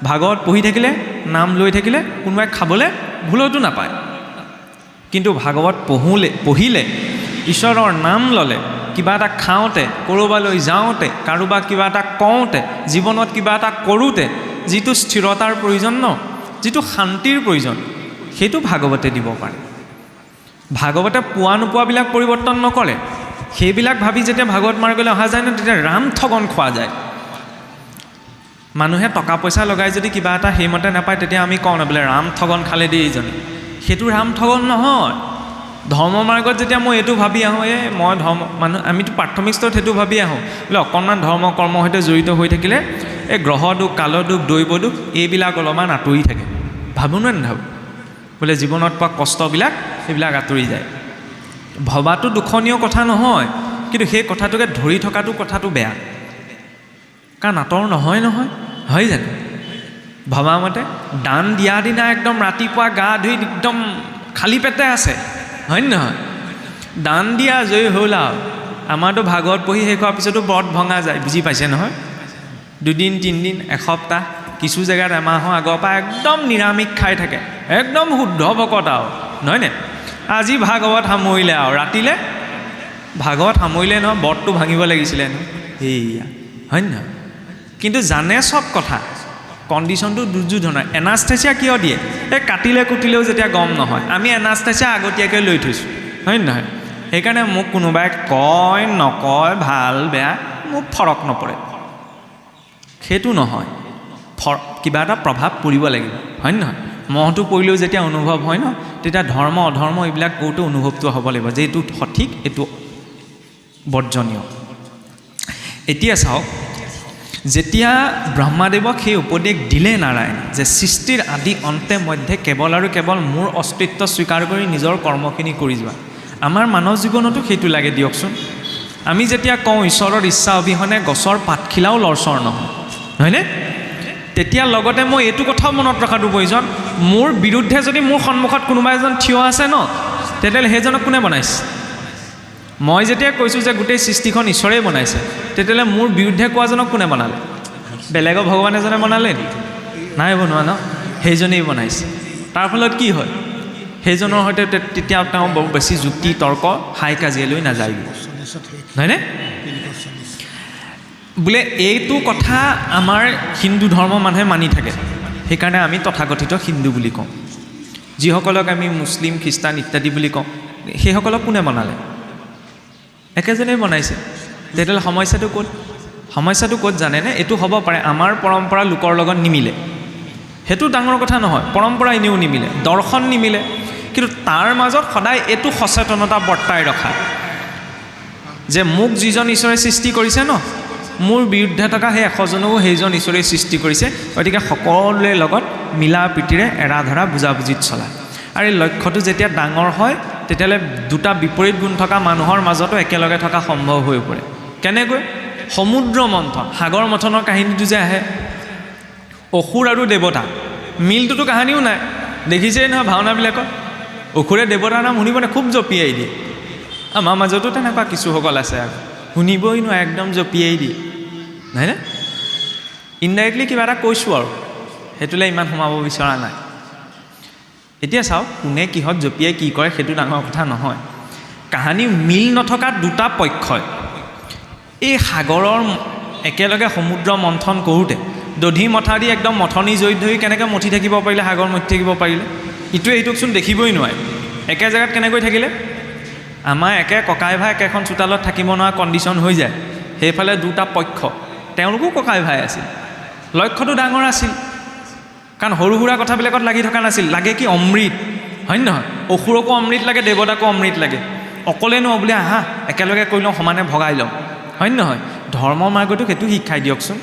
ভাগৱত পঢ়ি থাকিলে, নাম লৈ থাকিলে কোনোবাই খাবলৈ ভুলতো নাপায়। কিন্তু ভাগৱত পঢ়িলে, ঈশ্বৰৰ নাম ল'লে, কিবা এটা খাওঁতে, ক'ৰবালৈ যাওঁতে, কাৰোবাক কিবা এটা কওঁতে, জীৱনত কিবা এটা কৰোঁতে যিটো স্থিৰতাৰ প্ৰয়োজন ন, যিটো শান্তিৰ প্ৰয়োজন, সেইটো ভাগৱতে দিব পাৰে। ভাগৱতে পোৱা নোপোৱাবিলাক পৰিৱৰ্তন নকৰে। সেইবিলাক ভাবি যেতিয়া ভাগৱত মাৰ্গলৈ অহা যায় ন, তেতিয়া ৰাম ঠগন খোৱা যায়। মানুহে টকা পইচা লগাই যদি কিবা এটা সেইমতে নাপায়, তেতিয়া আমি কওঁ ন বোলে ৰাম ঠগন খালে দেই এইজনে। সেইটো ৰাম ঠগন নহয়। ধৰ্ম মাৰ্গত যেতিয়া মই এইটো ভাবি আহোঁ, মই ধৰ্ম মানুহ আমিতো প্ৰাথমিক স্তৰত সেইটো ভাবি আহোঁ বোলে অকণমান ধৰ্ম কৰ্মৰ সৈতে জড়িত হৈ থাকিলে এই গ্ৰহ দুখ, কাল দুখ, দৈৱ দুখ এইবিলাক অলপমান আঁতৰি থাকে। ভাবোঁ নে নাভাবোঁ? বোলে জীৱনত পোৱা কষ্টবিলাক সেইবিলাক আঁতৰি যায়। ভবাটো দুখনীয় কথা নহয়, কিন্তু সেই কথাটোকে ধৰি থকাটো কথাটো বেয়া, কাৰণ আঁতৰ নহয় হয় জানো? ভবা মতে দান দিয়া দিনা একদম ৰাতিপুৱা গা ধুই একদম খালী পেটে আছে, হয় নহয়? দান দিয়া আজৰি হ'ল আৰু আমাৰতো ভাগৱত পঢ়ি শেষ হোৱাৰ পিছতো ব্ৰত ভঙা যায়, বুজি পাইছে নহয়? 2 দিন 3 দিন এসপ্তাহ, কিছু জেগাত এমাহৰ আগৰ পৰা একদম নিৰামিষ খাই থাকে, একদম শুদ্ধ ভকত আৰু নহয়নে? আজি ভাগৱত সামৰিলে আৰু ৰাতিলে ভাগৱত সামৰিলে নহয়, ব্ৰতটো ভাঙিব লাগিছিলে নহয়, সেয়া হয় নহয়? কিন্তু জানে চব কথা, কণ্ডিশ্যনটো দুৰ্যোধনৰ। এনাস্থেচিয়া কিয় দিয়ে? এই কাটিলে কুটিলেও যেতিয়া গম নহয়, আমি এনাস্থেচিয়া আগতীয়াকৈ লৈ থৈছোঁ, হয় নহয়? সেইকাৰণে মোক কোনোবাই কয় নকয়, ভাল বেয়া, মোক ফৰক নপৰে। সেইটো নহয়, কিবা এটা প্ৰভাৱ পৰিব লাগিব, হয় নহয়? মহটো পৰিলেও যেতিয়া অনুভৱ হয় ন, তেতিয়া ধৰ্ম অধৰ্ম এইবিলাক কৰোঁতে অনুভৱটো হ'ব লাগিব যে এইটো সঠিক, এইটো বৰ্জনীয়। এতিয়া চাওক, যেতিয়া ব্ৰহ্মাদেৱক সেই উপদেশ দিলে নাৰায়ণ যে সৃষ্টিৰ আদি অন্তে মধ্যে কেৱল আৰু কেৱল মোৰ অস্তিত্ব স্বীকাৰ কৰি নিজৰ কৰ্মখিনি কৰি যোৱা, আমাৰ মানৱ জীৱনতো সেইটো লাগে দিয়কচোন। আমি যেতিয়া কওঁ ঈশ্বৰৰ ইচ্ছা অবিহনে গছৰ পাতখিলাও লৰচৰ নহয়, হয়নে? তেতিয়া লগতে মই এইটো কথাও মনত ৰখাটো প্ৰয়োজন, মোৰ বিৰুদ্ধে যদি মোৰ সন্মুখত কোনোবা এজন থিয় আছে ন, তেতিয়াহ'লে সেইজনক কোনে বনাইছে? মই যেতিয়া কৈছোঁ যে গোটেই সৃষ্টিখন ঈশ্বৰেই বনাইছে, তেতিয়াহ'লে মোৰ বিৰুদ্ধে কোৱাজনক কোনে বনালে? বেলেগৰ ভগৱান এজনে বনালে নেকি? নাই বনোৱা ন, সেইজনেই বনাইছে। তাৰ ফলত কি হয়? সেইজনৰ সৈতে তেতিয়া তেওঁ বহু বেছি যুক্তি তৰ্ক হাই কাজিয়ালৈ নাযায়, হয়নে? বোলে এইটো কথা আমাৰ হিন্দু ধৰ্মৰ মানুহে মানি থাকে, সেইকাৰণে আমি তথাকথিত হিন্দু বুলি কওঁ। যিসকলক আমি মুছলিম খ্ৰীষ্টান ইত্যাদি বুলি কওঁ, সেইসকলক কোনে বনালে? একেজনেই বনাইছে। তেতিয়াহ'লে সমস্যাটো ক'ত? সমস্যাটো ক'ত জানেনে? এইটো হ'ব পাৰে আমাৰ পৰম্পৰা লোকৰ লগত নিমিলে, সেইটো ডাঙৰ কথা নহয়, পৰম্পৰা এনেও নিমিলে, দৰ্শন নিমিলে, কিন্তু তাৰ মাজত সদায় এইটো সচেতনতা বৰ্তাই ৰখা যে মোক যিজন ঈশ্বৰে সৃষ্টি কৰিছে ন, মোৰ বিৰুদ্ধে থকা সেই 100জনকো সেইজন ঈশ্বৰে সৃষ্টি কৰিছে, গতিকে সকলোৰে লগত মিলা প্ৰীতিৰে এৰা ধৰা বুজাবুজিত চলায়। আৰু এই লক্ষ্যটো যেতিয়া ডাঙৰ হয়, তেতিয়াহ'লে দুটা বিপৰীত গুণ থকা মানুহৰ মাজতো একেলগে থকা সম্ভৱ হৈ পৰে। কেনেকৈ? সমুদ্ৰ মন্থন, সাগৰ মন্থনৰ কাহিনীটো যে আহে, অসুৰ আৰু দেৱতা, মিলটোতো কাহিনীও নাই, দেখিছেই নহয় ভাওনাবিলাকত, অসুৰে দেৱতাৰ নাম শুনিবনে খুব জঁপিয়াই দিয়ে। আমাৰ মাজতো তেনেকুৱা কিছুসকল আছে, আৰু শুনিবই নোৱাৰে, একদম জঁপিয়াই দিয়ে, নহয়নে? ইনডাইৰেক্টলি কিবা এটা কৈছোঁ আৰু সেইটোলৈ ইমান সোমাব বিচৰা নাই। এতিয়া চাওক, কোনে কিহত জঁপিয়াই কি কৰে সেইটো ডাঙৰ কথা নহয়, কাহানী মিল নথকা দুটা পক্ষই এই সাগৰৰ একেলগে সমুদ্ৰ মন্থন কৰোঁতে দধি মথা দি একদম মথনি জড়িত ধৰি কেনেকৈ মঠি থাকিব পাৰিলে, সাগৰ মঠি থাকিব পাৰিলে? ইটোৱে সিটোকচোন দেখিবই নোৱাৰে, একে জেগাত কেনেকৈ থাকিলে? আমাৰ একে ককাই ভাই একেখন চোতালত থাকিব নোৱাৰা কণ্ডিশ্যন হৈ যায়। সেইফালে দুটা পক্ষ, তেওঁলোকো ককাই ভাই আছিল, লক্ষ্যটো ডাঙৰ আছিল, কাৰণ সৰু সুৰা কথাবিলাকত লাগি থকা নাছিল। লাগে কি? অমৃত, হয় নহয়? অসুৰকো অমৃত লাগে, দেৱতাকো অমৃত লাগে, অকলে ন বোলে আহা একেলগে কৰি লওঁ, সমানে ভগাই লওঁ, হয় নহয়? ধৰ্ম মাৰ্গটো সেইটো শিক্ষাই দিয়কচোন।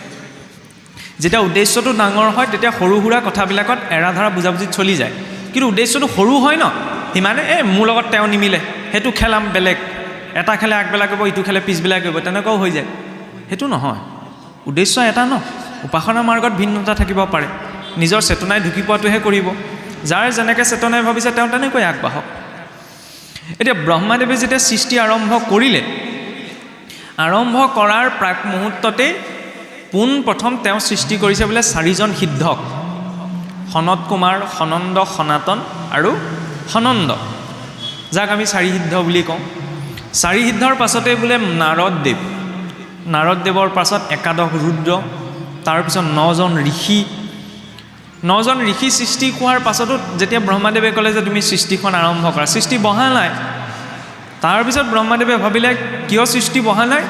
যেতিয়া উদ্দেশ্যটো ডাঙৰ হয়, তেতিয়া সৰু সুৰা কথাবিলাকত এৰা ধৰা বুজাবুজিত চলি যায়। কিন্তু উদ্দেশ্যটো সৰু হয় ন, সিমানে মোৰ লগত তেওঁ নিমিলে, সেইটো খেলাম বেলেগ, এটা খেলে আগবেলা কৰিব, ইটো খেলে পিছবেলা কৰিব, তেনেকুৱাও হৈ যায়। সেইটো নহয়, উদ্দেশ্য এটা ন। উপাসনা মাৰ্গত ভিন্নতা থাকিব পাৰে, নিজৰ চেতনাই ঢুকি পোৱাটোহে কৰিব, যাৰ যেনেকৈ চেতনাই ভাবিছে তেওঁ তেনেকৈ আগবাঢ়ক। এতিয়া ব্ৰহ্মাদেৱে যেতিয়া সৃষ্টি আৰম্ভ কৰিলে, আৰম্ভ কৰাৰ প্ৰাক মুহূৰ্ততেই পোনপ্ৰথম তেওঁ সৃষ্টি কৰিছে বোলে 4জন সিদ্ধক, সনত কুমাৰ, সনন্দ, সনাতন আৰু সনন্দ, যাক আমি 4 সিদ্ধ বুলি কওঁ। 4 সিদ্ধৰ পাছতে বোলে নাৰদদেৱৰ পাছত 11 ৰুদ্ৰ, তাৰপিছত 9জন ঋষি। 9জন ঋষি সৃষ্টি হোৱাৰ পাছতো যেতিয়া ব্ৰহ্মাদেৱে ক'লে যে তুমি সৃষ্টিখন আৰম্ভ কৰা, সৃষ্টি বহা নাই। তাৰপিছত ব্ৰহ্মাদেৱে ভাবিলে কিয় সৃষ্টি বহা নাই?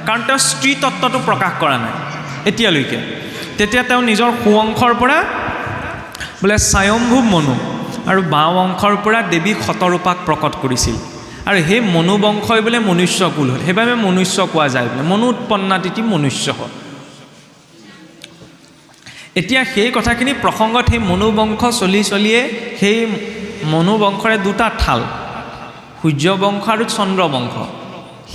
কাৰণ তেওঁ স্ত্ৰী তত্ত্বটো প্ৰকাশ কৰা নাই এতিয়ালৈকে। তেতিয়া তেওঁ নিজৰ সুঅংশৰ পৰা বোলে স্বয়ম্ভু মনু, আৰু বাওঁ অংশৰ পৰা দেৱী শতৰূপাক প্ৰকট কৰিছিল আৰু সেই মনু বংশই বোলে মনুষ্য কুল হ'ল সেইবাবে মনুষ্য কোৱা যায় বোলে মনু উৎপন্নাতিথি মনুষ্য হ'ল এতিয়া সেই কথাখিনি প্ৰসংগত সেই মনু বংশ চলিয়ে সেই মনু বংশৰে দুটা ঠাল সূৰ্য বংশ আৰু চন্দ্ৰ বংশ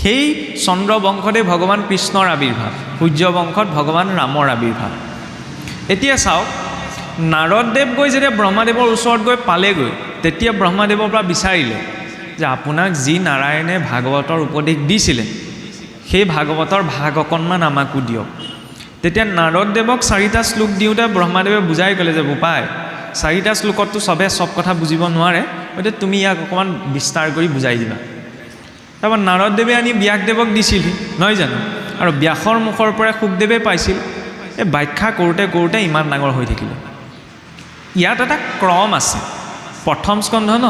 সেই চন্দ্ৰ বংশতে ভগৱান কৃষ্ণৰ আবিৰ্ভাৱ সূৰ্য বংশত ভগৱান ৰামৰ আবিৰ্ভাৱ এতিয়া চাওক নাৰদদেৱ গৈ যেতিয়া ব্ৰহ্মাদেৱৰ ওচৰত গৈ পালেগৈ তেতিয়া ব্ৰহ্মাদেৱৰ পৰা বিচাৰিলে যে আপোনাক যি নাৰায়ণে ভাগৱতৰ উপদেশ দিছিলে সেই ভাগৱতৰ ভাগ অকণমান আমাকো দিয়ক তেতিয়া নাৰদদেৱক 4টা শ্লোক দিওঁতে ব্ৰহ্মাদেৱে বুজাই ক'লে যে বোপাই 4টা শ্লোকততো চবে চব কথা বুজিব নোৱাৰে গতিকে তুমি ইয়াক অকণমান বিস্তাৰ কৰি বুজাই দিবা তাৰপৰা নাৰদদেৱে আনি ব্যাসদেৱক দিছিল নহয় জানো আৰু ব্যাসৰ মুখৰ পৰা শুকদেৱে পাইছিল এই ব্যাখ্যা কৰোঁতে ইমান ডাঙৰ হৈ থাকিলে ইয়াত এটা ক্ৰম আছে প্ৰথম স্কন্ধ ন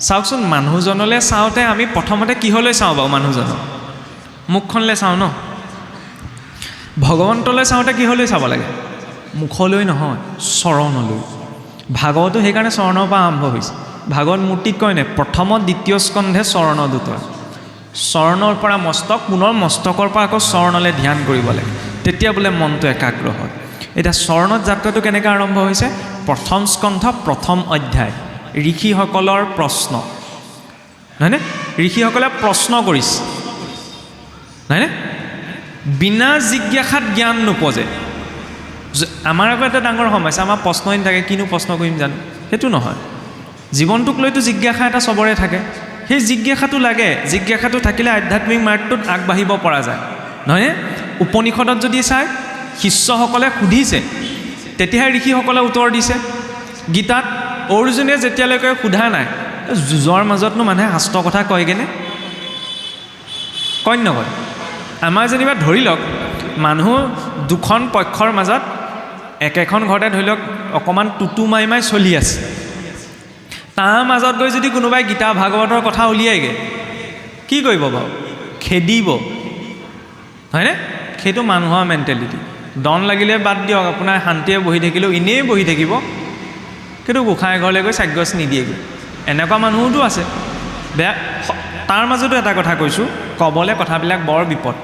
চাওকচোন মানুহজনলৈ চাওঁতে আমি প্ৰথমতে কিহলৈ চাওঁ বাৰু মানুহজনক মুখখনলৈ চাওঁ ন ভগৱন্তলৈ চাওঁতে কিহলৈ চাব লাগে মুখলৈ নহয় চৰণলৈ ভাগৱতো সেইকাৰণে চৰণৰ পৰা আৰম্ভ হৈছে ভাগৱত মূৰ্তিত কয়নে প্ৰথমত দ্বিতীয় স্কন্ধে চৰণ দুটা চৰণৰ পৰা মস্তক পুনৰ মস্তকৰ পৰা আকৌ চৰণলৈ ধ্যান কৰিব লাগে তেতিয়া বোলে মনটো একাগ্ৰ হয় এতিয়া চৰণত যাত্ৰাটো কেনেকৈ আৰম্ভ হৈছে প্ৰথম স্কন্ধ প্ৰথম অধ্যায় ঋষিসকলৰ প্ৰশ্ন নহয়নে ঋষিসকলে প্ৰশ্ন কৰিছে নহয়নে বিনা জিজ্ঞাসাত জ্ঞান নোপোজে আমাৰ আকৌ এটা ডাঙৰ সমস্যা আমাৰ প্ৰশ্নই নাথাকে কিনো প্ৰশ্ন কৰিম জানো সেইটো নহয় জীৱনটোক লৈতো জিজ্ঞাসা এটা চবৰে থাকে সেই জিজ্ঞাসাটো লাগে জিজ্ঞাসাটো থাকিলে আধ্যাত্মিক মাৰ্গটোত আগবাঢ়িব পৰা যায় নহয়নে উপনিষদত যদি চাই শিষ্যসকলে সুধিছে তেতিয়াহে ঋষিসকলে উত্তৰ দিছে গীতাত অৰ্জুনে যেতিয়ালৈকে সোধা নাই যুঁজৰ মাজতনো মানুহে শাস্ত্ৰ কথা কয়গৈনে কয় নকয় আমাৰ যেনিবা ধৰি লওক মানুহ দুখন পক্ষৰ মাজত একেখন ঘৰতে ধৰি লওক অকণমান টুটু মাই চলি আছে তাৰ মাজত গৈ যদি কোনোবাই গীতা ভাগৱতৰ কথা উলিয়াইগৈ কি কৰিব বাৰু খেদিব হয়নে সেইটো মানুহৰ মেণ্টেলিটি ডন লাগিলে বাদ দিয়ক আপোনাৰ শান্তিয়ে বহি থাকিলেও এনেই বহি থাকিব কিন্তু গোসাঁই ঘৰলৈ গৈ চাগ্যচ নিদিয়েগৈ এনেকুৱা মানুহোতো আছে বেয়া তাৰ মাজতো এটা কথা কৈছোঁ ক'বলৈ কথাবিলাক বৰ বিপদ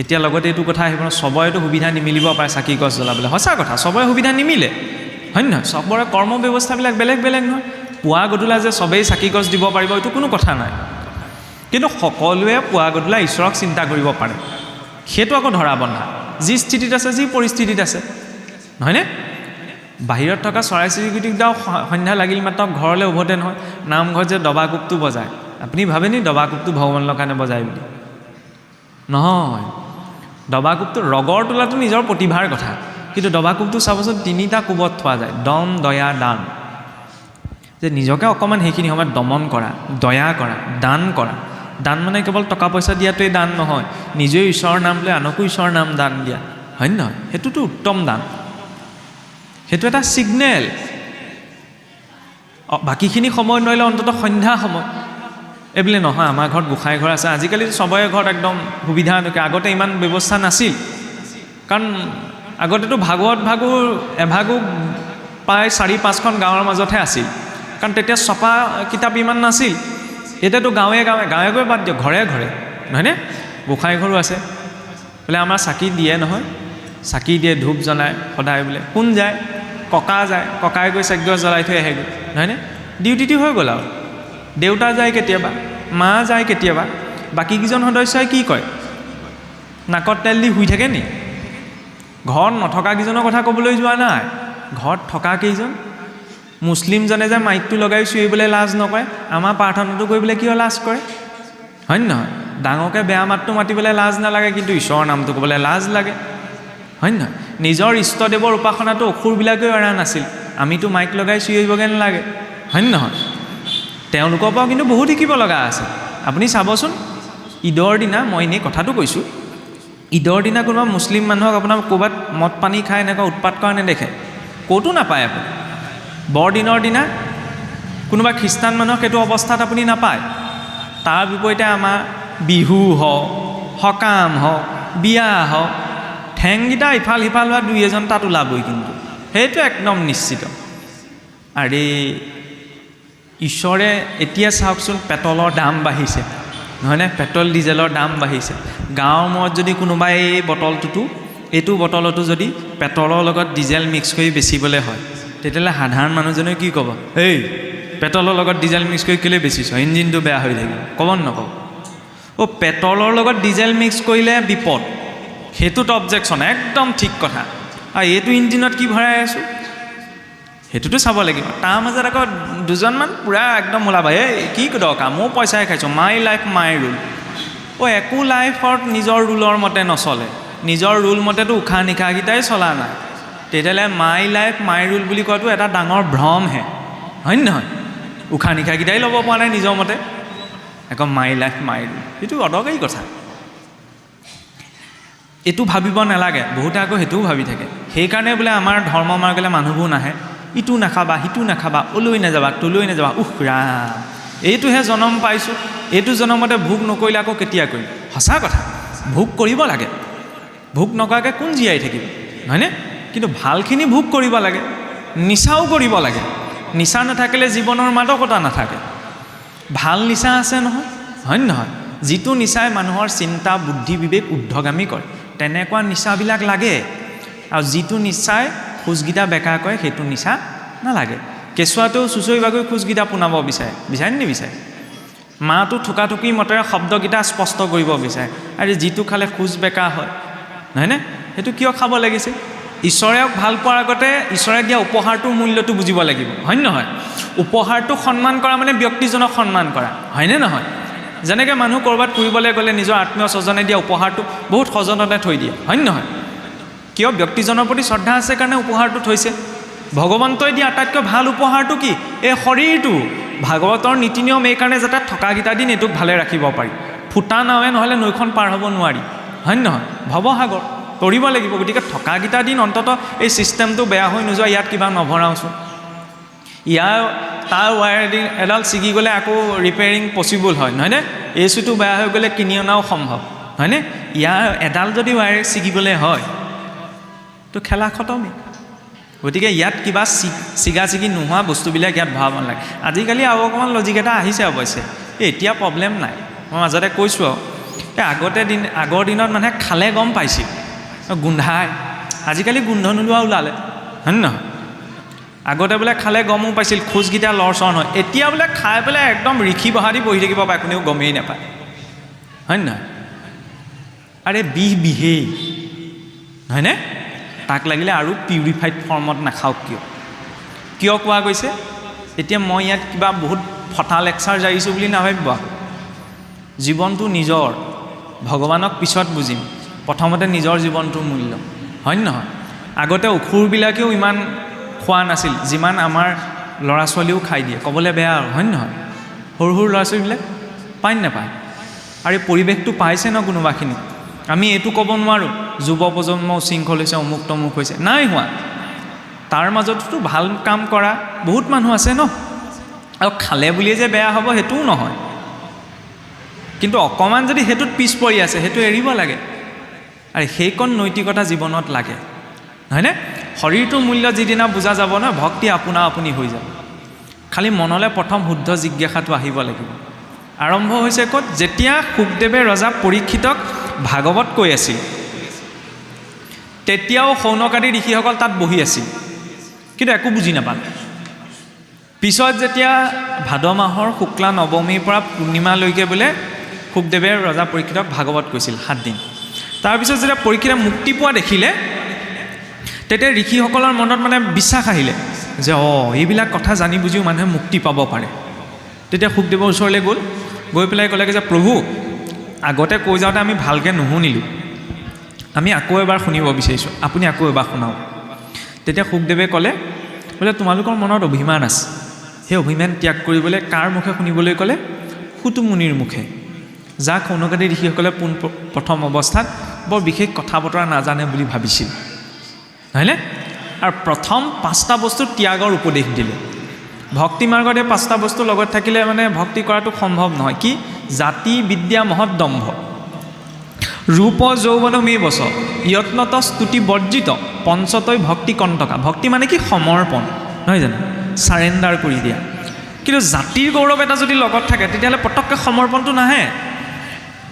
এতিয়া লগতে এইটো কথা আহিব চবৰেতো সুবিধা নিমিলিব পাৰে চাকি গছ জ্বলাবলৈ সঁচা কথা চবৰে সুবিধা নিমিলে হয় নহয় চবৰে কৰ্ম ব্যৱস্থাবিলাক বেলেগ বেলেগ নহয় পুৱা গধূলা যে চবেই চাকি গছ দিব পাৰিব এইটো কোনো কথা নাই কিন্তু সকলোৱে পুৱা গধূলা ঈশ্বৰক চিন্তা কৰিব পাৰে সেইটো আকৌ ধৰা বন্ধা যি স্থিতিত আছে যি পৰিস্থিতিত আছে নহয়নে বাহিৰত থকা চৰাই চিৰিকটিকেইটাও সন্ধ্যা লাগিল মাত্ৰ ঘৰলৈ উভতে নহয় নামঘৰত যে দবাকোপটো বজায় আপুনি ভাবেনি দবাকোপটো ভগৱানৰ কাৰণে বজায় বুলি নহয় দবাকোপটো ৰগৰ তোলাটো নিজৰ প্ৰতিভাৰ কথা কিন্তু দবাকোপটো চাবচোন 3টা কোবত থোৱা যায় দম দয়া দান যে নিজকে অকণমান সেইখিনি সময়ত দমন কৰা দয়া কৰা দান মানে কেৱল টকা পইচা দিয়াটোৱেই দান নহয় নিজেও ঈশ্বৰৰ নাম লৈ আনকো ঈশ্বৰৰ নাম দান দিয়া হয় নহয় সেইটোতো উত্তম দান সেইটো এটা ছিগনেল বাকীখিনি সময় নোৱাৰিলে অন্ততঃ সন্ধ্যা সময় এইবুলি নহয় আমাৰ ঘৰত গোসাঁই ঘৰ আছে আজিকালি চবৰে ঘৰত একদম সুবিধা এনেকৈ আগতে ইমান ব্যৱস্থা নাছিল কাৰণ আগতেতো ভাগৱত এভাগো প্ৰায় 4-5খন গাঁৱৰ মাজতহে আছিল কাৰণ তেতিয়া ছপা কিতাপ ইমান নাছিল এতিয়াতো গাঁৱে গৈ বাদ দিয়ক ঘৰে ঘৰে নহয়নে গোসাঁই ঘৰো আছে বোলে আমাৰ চাকি দিয়ে নহয় চাকি দিয়ে ধূপ জ্বলায় সদায় বোলে কোন যায় ককা যায় ককাই গৈ চাকি গছ জ্বলাই থৈ আহেগৈ নহয়নে ডিউটিটো হৈ গ'ল আৰু দেউতা যায় কেতিয়াবা মা যায় কেতিয়াবা বাকীকেইজন সদস্যই কি কয় নাকত তেল দি শুই থাকে নি ঘৰত নথকা কেইজনৰ কথা ক'বলৈ যোৱা নাই ঘৰত থকা কেইজন মুছলিমজনে যে মাইকটো লগাই চিঞৰিবলৈ লাজ নকৰে আমাৰ প্ৰাৰ্থনাটো কৰিবলৈ কিয় লাজ কৰে হয় নহয় ডাঙৰকৈ বেয়া মাতটো মাতিবলৈ লাজ নালাগে কিন্তু ঈশ্বৰৰ নামটো ক'বলৈ লাজ লাগে হয় নহয় নিজৰ ইষ্টদেৱৰ উপাসনাটো অসুৰবিলাকেও এৰা নাছিল আমিতো মাইক লগাই চিঞৰিবগৈ নালাগে হয় নহয় তেওঁলোকৰ পৰাও কিন্তু বহুত শিকিব লগা আছে আপুনি চাবচোন ঈদৰ দিনা মই এনেই কথাটো কৈছোঁ ঈদৰ দিনা কোনোবা মুছলিম মানুহক আপোনাৰ ক'ৰবাত মদ পানী খাই এনেকুৱা উৎপাত কৰা নেদেখে ক'তো নাপায় আপুনি বৰদিনৰ দিনা কোনোবা খ্ৰীষ্টান মানুহক সেইটো অৱস্থাত আপুনি নাপায় তাৰ বিপৰীতে আমাৰ বিহু হওক সকাম হওক বিয়া হওক ঠেংকেইটা ইফাল সিফাল হোৱা 2-এজন তাত ওলাবই কিন্তু সেইটো একদম নিশ্চিত আৰে ঈশ্বৰে এতিয়া চাওকচোন পেট্ৰলৰ দাম বাঢ়িছে নহয়নে, পেট্ৰল ডিজেলৰ দাম বাঢ়িছে। গাঁৱৰ মূৰত যদি কোনোবাই এই এইটো বটলতো যদি পেট্ৰলৰ লগত ডিজেল মিক্স কৰি বেচিবলৈ হয়, তেতিয়াহ'লে সাধাৰণ মানুহজনে কি ক'ব, এই পেট্ৰলৰ লগত ডিজেল মিক্স কৰি কেলৈ বেচিছ, ইঞ্জিনটো বেয়া হৈ থাকিব, ক'ব নক'ব? পেট্ৰলৰ লগত ডিজেল মিক্স কৰিলে বিপদ, সেইটোত অবজেকশ্যন, একদম ঠিক কথা। আৰু এইটো ইঞ্জিনত কি ভৰাই আছোঁ সেইটোতো চাব লাগিব। তাৰ মাজত আকৌ দুজনমান পূৰা একদম ওলাবা, এই কি দৰকাৰ, মোৰ পইচাই খাইছোঁ, মাই লাইফ মাই ৰুল। একো লাইফত নিজৰ ৰুলৰ মতে নচলে, নিজৰ ৰুল মতেতো উশাহ নিশাহকেইটাই চলা নাই, তেতিয়াহ'লে মাই লাইফ মাই ৰুল বুলি কোৱাটো এটা ডাঙৰ ভ্ৰমহে, হয় নহয়? উশাহ নিশাহকেইটাই ল'ব পৰা নাই নিজৰ মতে, আকৌ মাই লাইফ মাই ৰুল, সেইটো অদৰকাৰী কথা। এইটো ভাবিব নালাগে, বহুতে আকৌ সেইটোও ভাবি থাকে। সেইকাৰণে বোলে আমাৰ ধৰ্ম মাৰ্গলৈ মানুহবোৰ নাহে, ইটো নাখাবা সিটো নাখাবা, অলৈ নাযাবা তলৈ নাযাবা, ৰাম এইটোহে জনম পাইছোঁ, এইটো জনমতে ভোগ নকৰিলে আকৌ কেতিয়া কৰিম? সঁচা কথা, ভোগ কৰিব লাগে, ভোগ নকৰাকৈ কোন জীয়াই থাকিব, হয়নে? কিন্তু ভালখিনি ভোগ কৰিব লাগে, নিচাও কৰিব লাগে। নিচা নাথাকিলে জীৱনৰ মাদকতা নাথাকে। ভাল নিচা আছে নহয়, হয় নহয়? যিটো নিচাই মানুহৰ চিন্তা বুদ্ধি বিবেক ঊৰ্ধ্বগামী কৰে, তেনেকুৱা নিচাবিলাক লাগে। আৰু যিটো নিচাই খোজকেইটা বেকা কৰে, সেইটো নিচা নালাগে। কেঁচুৱাটোও চুঁচৰি বাগৰি খোজকেইটা পোনাব বিচাৰে নিবিচাৰে? মাটো থোকাথুকি মতেৰে শব্দকেইটা স্পষ্ট কৰিব বিচাৰে। আৰু যিটো খালে খোজ বেকা হয়, নহয়নে? সেইটো কিয় খাব লাগিছে? ঈশ্বৰক ভাল পোৱাৰ আগতে ঈশ্বৰে দিয়া উপহাৰটোৰ মূল্যটো বুজিব লাগিব, হয় নহয়? উপহাৰটোক সন্মান কৰা মানে ব্যক্তিজনক সন্মান কৰা, হয়নে নহয়? যেনেকৈ মানুহ ক'ৰবাত ফুৰিবলৈ গ'লে নিজৰ আত্মীয় স্বজনে দিয়া উপহাৰটো বহুত সযতনে থৈ দিয়ে, হয় নহয়? কিয়? ব্যক্তিজনৰ প্ৰতি শ্ৰদ্ধা আছে কাৰণে উপহাৰটো থৈছে। ভগৱন্তই দিয়া আটাইতকৈ ভাল উপহাৰটো কি? এই শৰীৰটো। ভাগৱতৰ নীতি নিয়ম এইকাৰণে যাতে থকাকেইটা দিন এইটোক ভালে ৰাখিব পাৰি। ফুটা নাৱে নহ'লে নৈখন পাৰ হ'ব নোৱাৰি, হয় নহয়? ভৱসাগৰ তৰিব লাগিব। গতিকে থকাকেইটা দিন অন্ততঃ এই ছিষ্টেমটো বেয়া হৈ নোযোৱা, ইয়াত কিবা নভৰাওঁচোন। তাৰ ৱায়াৰ এডাল ছিগি গ'লে আকৌ ৰিপেয়াৰিং পচিবল হয়, নহয়নে? এচিটো বেয়া হৈ গ'লে কিনি অনাও সম্ভৱ, হয়নে? এডাল যদি ৱায়াৰ ছিগিবলৈ হয় তো খেলা খতমেই। গতিকে ইয়াত কিবা ছিগা নোহোৱা বস্তুবিলাক ইয়াত ভৰাব নালাগে। আজিকালি আৰু অকণমান লজিক এটা আহিছে অৱশ্যে, এতিয়া প্ৰব্লেম নাই। মই মাজতে কৈছোঁ আৰু আগৰ দিনত মানুহে খালে গম পাইছিল, গোন্ধাই। আজিকালি গোন্ধ নোলোৱা ওলালে, হয় নহয়? আগতে বোলে খালে গমো পাইছিল, খোজকেইটা লৰচৰ নহয়। এতিয়া বোলে খাই পেলাই একদম ৰিখি বহা দি বহি থাকিব পাৰে, কোনেও গমেই নাপায়, হয় নহয়? আৰে বিহেই, হয়নে? তাক লাগিলে আৰু পিউৰিফাইড ফৰ্মত নাখাওক কিয় কোৱা গৈছে? এতিয়া মই ইয়াত কিবা বহুত ফটা লেকচাৰ জাৰিছোঁ বুলি নাভাবিব। জীৱনটো নিজৰ, ভগৱানক পিছত বুজিম, প্ৰথমতে নিজৰ জীৱনটোৰ মূল্য, হয় নহয়? আগতে অসুৰবিলাকেও ইমান খোৱা নাছিল যিমান আমাৰ ল'ৰা ছোৱালীও খাই দিয়ে, ক'বলৈ বেয়া আৰু, হয় নহয়? সৰু ল'ৰা ছোৱালীবিলাক পায় নাপায়? আৰু এই পৰিৱেশটো পাইছে ন কোনোবাখিনি। আমি এইটো ক'ব নোৱাৰোঁ যুৱ প্ৰজন্ম উশৃংখল হৈছে, অমুক তমুক হৈছে, নাই হোৱা। তাৰ মাজতো ভাল কাম কৰা বহুত মানুহ আছে ন। আৰু খালে বুলিয়ে যে বেয়া হ'ব সেইটোও নহয়, কিন্তু অকণমান যদি সেইটোত পিছ পৰি আছে সেইটো এৰিব লাগে। আৰু সেইকণ নৈতিকতা জীৱনত লাগে, হয়নে? শৰীৰটোৰ মূল্য যিদিনা বুজা যাব ন, ভক্তি আপোনা আপুনি হৈ যাব। খালি মনলৈ প্ৰথম শুদ্ধ জিজ্ঞাসাটো আহিব লাগিব। আৰম্ভ হৈছে ক'ত? যেতিয়া শুকদেৱে ৰজা পৰীক্ষিতক ভাগৱত কৈ আছিল, তেতিয়াও শৌনকাদি ঋষিসকল তাত বহি আছিল, কিন্তু একো বুজি নাপালে। পিছত যেতিয়া ভাদ মাহৰ শুক্লা নৱমীৰ পৰা পূৰ্ণিমালৈকে বোলে শুকদেৱে ৰজা পৰীক্ষিতক ভাগৱত কৈছিল 7 দিন। তাৰপিছত যেতিয়া পৰীক্ষিতে মুক্তি পোৱা দেখিলে, তেতিয়া ঋষিসকলৰ মনত মানে বিশ্বাস আহিলে যে এইবিলাক কথা জানি বুজিও মানুহে মুক্তি পাব পাৰে। তেতিয়া শুকদেৱৰ ওচৰলৈ গৈ পেলাই ক'লেগৈ যে প্ৰভু, আগতে কৈ যাওঁতে আমি ভালকৈ নুশুনিলোঁ, আমি আকৌ এবাৰ শুনিব বিচাৰিছোঁ, আপুনি আকৌ এবাৰ শুনাওক। তেতিয়া শুকদেৱে ক'লে বোলে তোমালোকৰ মনত অভিমান আছে, সেই অভিমান ত্যাগ কৰিবলৈ কাৰ মুখে শুনিবলৈ ক'লে? সুত মুনিৰ মুখে, যাক শৌনকাদি ঋষিসকলে প্ৰথম অৱস্থাত বৰ বিশেষ কথা বতৰা নাজানে বুলি ভাবিছিল, হয়নে? আৰু প্ৰথম 5টা বস্তু ত্যাগৰ উপদেশ দিলে। ভক্তি মাৰ্গত এই 5টা বস্তু লগত থাকিলে মানে ভক্তি কৰাটো সম্ভৱ নহয়। কি? জাতি বিদ্যা মহৎ দম্ভ, ৰূপ যৌৱন মে বচ, যত্নত স্তুতি বৰ্জিত, পঞ্চতৈ ভক্তি কণ্টকা। ভক্তি মানে কি? সমৰ্পণ, নহয় জানো? ছাৰেণ্ডাৰ কৰি দিয়া। কিন্তু জাতিৰ গৌৰৱ এটা যদি লগত থাকে তেতিয়াহ'লে পটককৈ সমৰ্পণটো নাহে।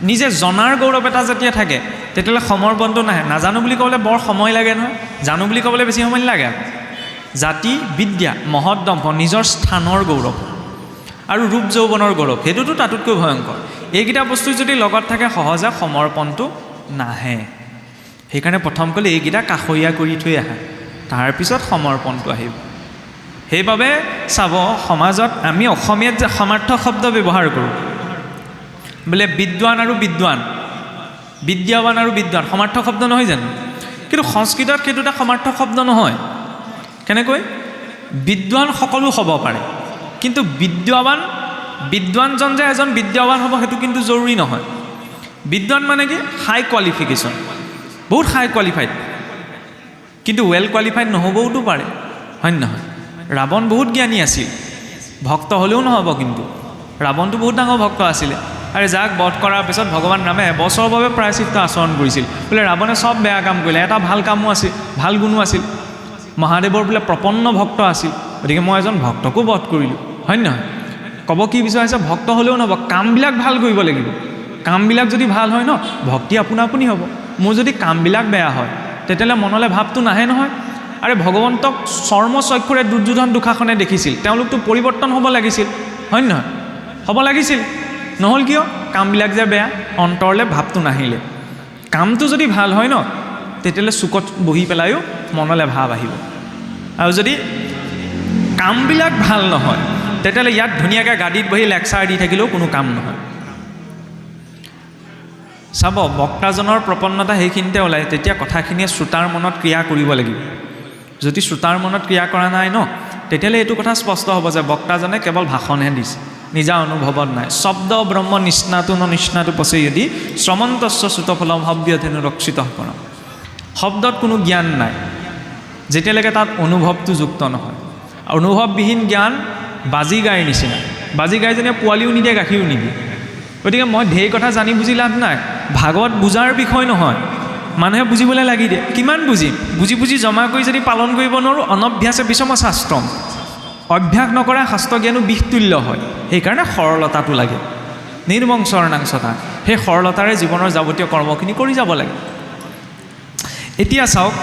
নিজে জনাৰ গৌৰৱ এটা যেতিয়া থাকে তেতিয়াহ'লে সমৰ্পণটো নাহে। নাজানো বুলি ক'বলৈ বৰ সময় লাগে নহয়, জানো বুলি ক'বলৈ বেছি সময় নালাগে। জাতি, বিদ্যা, মহৎ দম্ভ, নিজৰ স্থানৰ গৌৰৱ আৰু ৰূপ যৌৱনৰ গৌৰৱ, সেইটোতো তাতোতকৈ ভয়ংকৰ। এইকেইটা বস্তু যদি লগত থাকে সহজে সমৰ্পণটো নাহে। সেইকাৰণে প্ৰথম ক'লে এইকেইটা কাষৰীয়া কৰি থৈ আহা, তাৰপিছত সমৰ্পণটো আহিব। সেইবাবে চাব, সমাজত আমি অসমীয়াত যে সমাৰ্থক শব্দ ব্যৱহাৰ কৰোঁ, বোলে বিদ্বান আৰু বিদ্বান, বিদ্যাৱান আৰু বিদ্বান, সমাৰ্থক শব্দ নহয় জানো? কিন্তু সংস্কৃতত সেইটো এটা সমাৰ্থক শব্দ নহয়। কেনেকৈ? বিদ্বান সকলো হ'ব পাৰে, কিন্তু বিদ্বানজন যে এজন বিদ্যাৱান হ'ব সেইটো কিন্তু জৰুৰী নহয়। বিদ্বান মানে কি? হাই কোৱালিফিকেশ্যন, বহুত হাই কোৱালিফাইড, কিন্তু ৱেল কোৱালিফাইড নহ'বওতো পাৰে, হয় নহয়? ৰাৱণ বহুত জ্ঞানী আছিল, ভক্ত হ'লেও নহ'ব। কিন্তু ৰাৱণটো বহুত ডাঙৰ ভক্ত আছিলে। আৰু যাক বধ কৰাৰ পিছত ভগৱান ৰামে এবছৰৰ বাবে প্ৰায়শ্চিত্ত আচৰণ কৰিছিল। বোলে ৰাৱণে চব বেয়া কাম কৰিলে, এটা ভাল কামো আছিল, ভাল গুণো আছিল। মহাদেৱৰ বোলে প্ৰপন্ন ভক্ত আছিল, গতিকে মই এজন ভক্তকো বধ কৰিলোঁ, হয় নহয়? ক'ব কি বিচাৰিছে? ভক্ত হ'লেও নহ'ব, কামবিলাক ভাল কৰিব লাগিব। কামবিলাক যদি ভাল হয় ন, ভক্তি আপোনা আপুনি হ'ব। মোৰ যদি কামবিলাক বেয়া হয় তেতিয়াহ'লে মনলৈ ভাৱটো নাহে নহয়। আৰে ভগৱন্তক চৰ্মচক্ষুৰে দুৰ্যোধন দুঃশাসনে দেখিছিল, তেওঁলোকতো পৰিৱৰ্তন হ'ব লাগিছিল, হয় নহয়? হ'ব লাগিছিল, নহ'ল কিয়? কামবিলাক যে বেয়া, অন্তৰলৈ ভাৱটো নাহিলে। কামটো যদি ভাল হয় ন, তেতিয়াহ'লে চুকত বহি পেলায়ো মনলৈ ভাৱ আহিব। আৰু যদি কামবিলাক ভাল নহয় তেতিয়াহ'লে ইয়াত ধুনীয়াকৈ গাদীত বহি লেকচাৰ দি থাকিলেও কোনো কাম নহয়। চাব, বক্তাজনৰ প্ৰপন্নতা সেইখিনিতে ওলায়, তেতিয়া কথাখিনিয়ে শ্ৰোতাৰ মনত ক্ৰিয়া কৰিব লাগিব। যদি শ্ৰোতাৰ মনত ক্ৰিয়া কৰা নাই ন, তেতিয়াহ'লে এইটো কথা স্পষ্ট হ'ব যে বক্তাজনে কেৱল ভাষণহে দিছে, নিজা অনুভৱত নাই। শব্দ ব্ৰহ্ম নিষ্ণাটো ন নিষ্ণাটো পচে যদি শ্ৰমন্তস্য শ্ৰুতফলম হব্যধেনু ৰক্ষিত কৰম। শব্দত কোনো জ্ঞান নাই যেতিয়ালৈকে তাত অনুভৱটো যুক্ত নহয়। অনুভৱবিহীন জ্ঞান বাজি গাইৰ নিচিনা, বাজি গাইজনীয়ে পোৱালিও নিদিয়ে, গাখীৰো নিদিয়ে। গতিকে মই ঢেৰ কথা জানি বুজি লাভ নাই। ভাগৱত বুজাৰ বিষয় নহয়, মানুহে বুজিবলৈ লাগি দিয়ে। কিমান বুজিম? বুজি বুজি জমা কৰি যদি পালন কৰিব নোৱাৰোঁ, অনভ্যাসে বিষম শাস্ত্ৰম, অভ্যাস নকৰা শাস্ত্ৰ জ্ঞানো বিষতুল্য হয়। সেইকাৰণে সৰলতাটো লাগে, নিৰ্মং চৰণাংশতা, সেই সৰলতাৰে জীৱনৰ যাৱতীয় কৰ্মখিনি কৰি যাব লাগে। এতিয়া চাওক,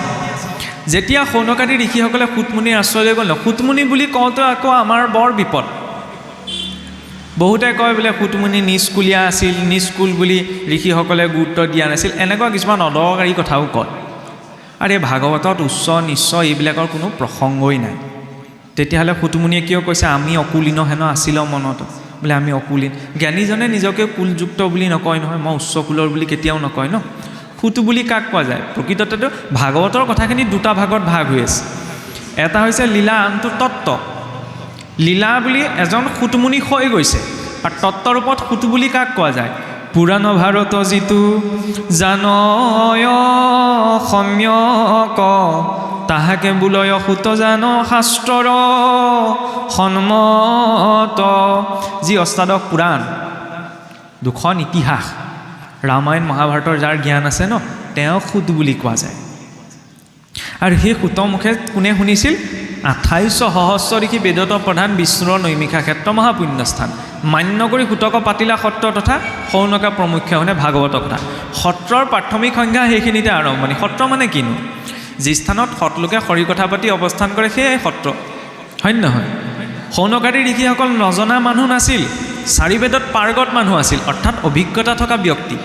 যেতিয়া সৌনকাদি ঋষিসকলে সুতমুনিৰ আশ্ৰয়লৈ গ'ল, সুতমুনি বুলি কওঁতে আকৌ আমাৰ বৰ বিপদ। বহুতে কয় বোলে সুতমুনি নিষ্কুলীয়া আছিল, নিষ্কুল বুলি ঋষিসকলে গুৰুত্ব দিয়া নাছিল, এনেকুৱা কিছুমান অদৰকাৰী কথাও কয়। আৰু এই ভাগৱতত উচ্চ নিচ্চ এইবিলাকৰ কোনো প্ৰসংগই নাই। তেতিয়াহ'লে সুতমুনিয়ে কিয় কৈছে আমি অকুলীন হেনো আছিল মনত? বোলে আমি অকুলীন। জ্ঞানীজনে নিজকে কুলযুক্ত বুলি নকয় নহয়, মই উচ্চ কুলৰ বুলি কেতিয়াও নকয় ন। সুত বুলি কাক কোৱা যায়? প্ৰকৃততেতো ভাগৱতৰ কথাখিনি দুটা ভাগত ভাগ হৈ আছে। এটা হৈছে লীলা, আনটো তত্ত্ব। লীলা বুলি এজন সুতমুনি হৈ গৈছে, আৰু তত্ত্বৰ ৰূপত সুত বুলি কাক কোৱা যায়? পুৰাণ ভাৰত যিটো জানয় সম্যক, তাহাকে বোলয় সুত জান শাস্ত্ৰৰ সন্মত। যি অষ্টাদশ পুৰাণ, দুখন ইতিহাস, ৰামায়ণ মহাভাৰতৰ যাৰ জ্ঞান আছে ন, তেওঁ সুত বুলি কোৱা যায়। আৰু সেই সুতৰ মুখে কোনে শুনিছিল? 28 সহস্ৰ ঋষি বেদত প্ৰধান বিষ্ণুৰ নৈমিষা ক্ষেত্ৰ মহাপুণ্যস্থান মান্য কৰি সুতক পাতিলা সত্ৰ তথা সৌনকা প্ৰমুখ্যে শুনে ভাগৱত কথা। সত্ৰৰ প্ৰাথমিক সংজ্ঞা সেইখিনিতে আৰম্ভণি। সত্ৰ মানে কিনো? যি স্থানত সৎলোকে হৰি কথা পাতি অৱস্থান কৰে সেয়াই সত্ৰ, হয় নহয়? সৌনকাদি ঋষিসকল নজনা মানুহ নাছিল, 4 বেদত পাৰ্গত মানুহ আছিল, অৰ্থাৎ অভিজ্ঞতা থকা ব্যক্তি।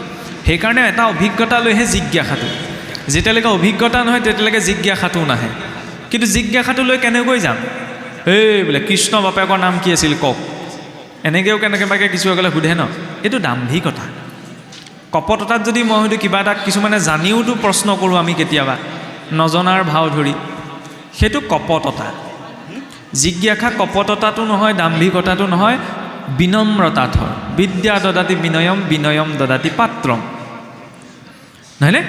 সেইকাৰণে এটা অভিজ্ঞতা লৈহে জিজ্ঞাসাটো। যেতিয়ালৈকে অভিজ্ঞতা নহয় তেতিয়ালৈকে জিজ্ঞাসাটো নাহে। কিন্তু জিজ্ঞাসাটো লৈ কেনেকৈ যাম? বোলে কৃষ্ণ বাপেকৰ নাম কি আছিল কওক, এনেকৈও কেনেকৈ কিছুসকলে সোধে ন। এইটো দাম্ভিকতা, কপটতাত যদি মই হয়তো কিবা এটা কিছুমানে জানিওতো প্ৰশ্ন কৰোঁ আমি কেতিয়াবা নজনাৰ ভাও ধৰি, সেইটো কপটতা। জিজ্ঞাসা কপটতাটো নহয়, দাম্ভিকতাটো নহয়, বিনম্ৰতাত হয়। বিদ্যা দদাতি বিনয়ম, বিনয়ম দদাতি পাত্ৰম, নহয়নে?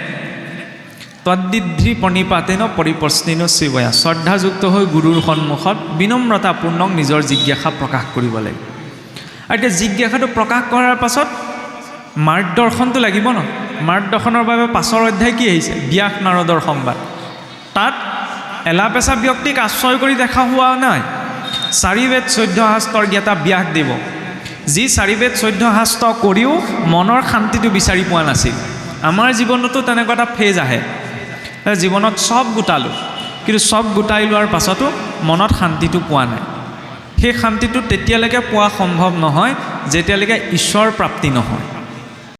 তদ্দিদ্ধি প্ৰণিপাতেন পৰিপ্ৰশ্নিন শিৱয়া, শ্ৰদ্ধাযুক্ত হৈ গুৰুৰ সন্মুখত বিনম্ৰতাপূৰ্ণক নিজৰ জিজ্ঞাসা প্ৰকাশ কৰিব লাগে। আৰু এতিয়া জিজ্ঞাসাটো প্ৰকাশ কৰাৰ পাছত মাৰ্গদৰ্শনটো লাগিব ন। মাৰ্গদৰ্শনৰ বাবে 5ৰ অধ্যায় কি আহিছে? ব্যাস নাৰদৰ সংবাদ। তাত এলাপেচা ব্যক্তিক আশ্ৰয় কৰি দেখা হোৱা নাই, 4 বেদ 14 শাস্ত্ৰৰ জ্ঞাতা ব্যাসদেৱ, যি 4 বেদ 14 শাস্ত্ৰ কৰিও মনৰ শান্তিটো বিচাৰি পোৱা নাছিল। আমাৰ জীৱনতো তেনেকুৱা এটা ফেজ আহে, জীৱনত চব গোটালোঁ, কিন্তু চব গোটাই লোৱাৰ পাছতো মনত শান্তিটো পোৱা নাই। সেই শান্তিটো তেতিয়ালৈকে পোৱা সম্ভৱ নহয় যেতিয়ালৈকে ঈশ্বৰ প্ৰাপ্তি নহয়।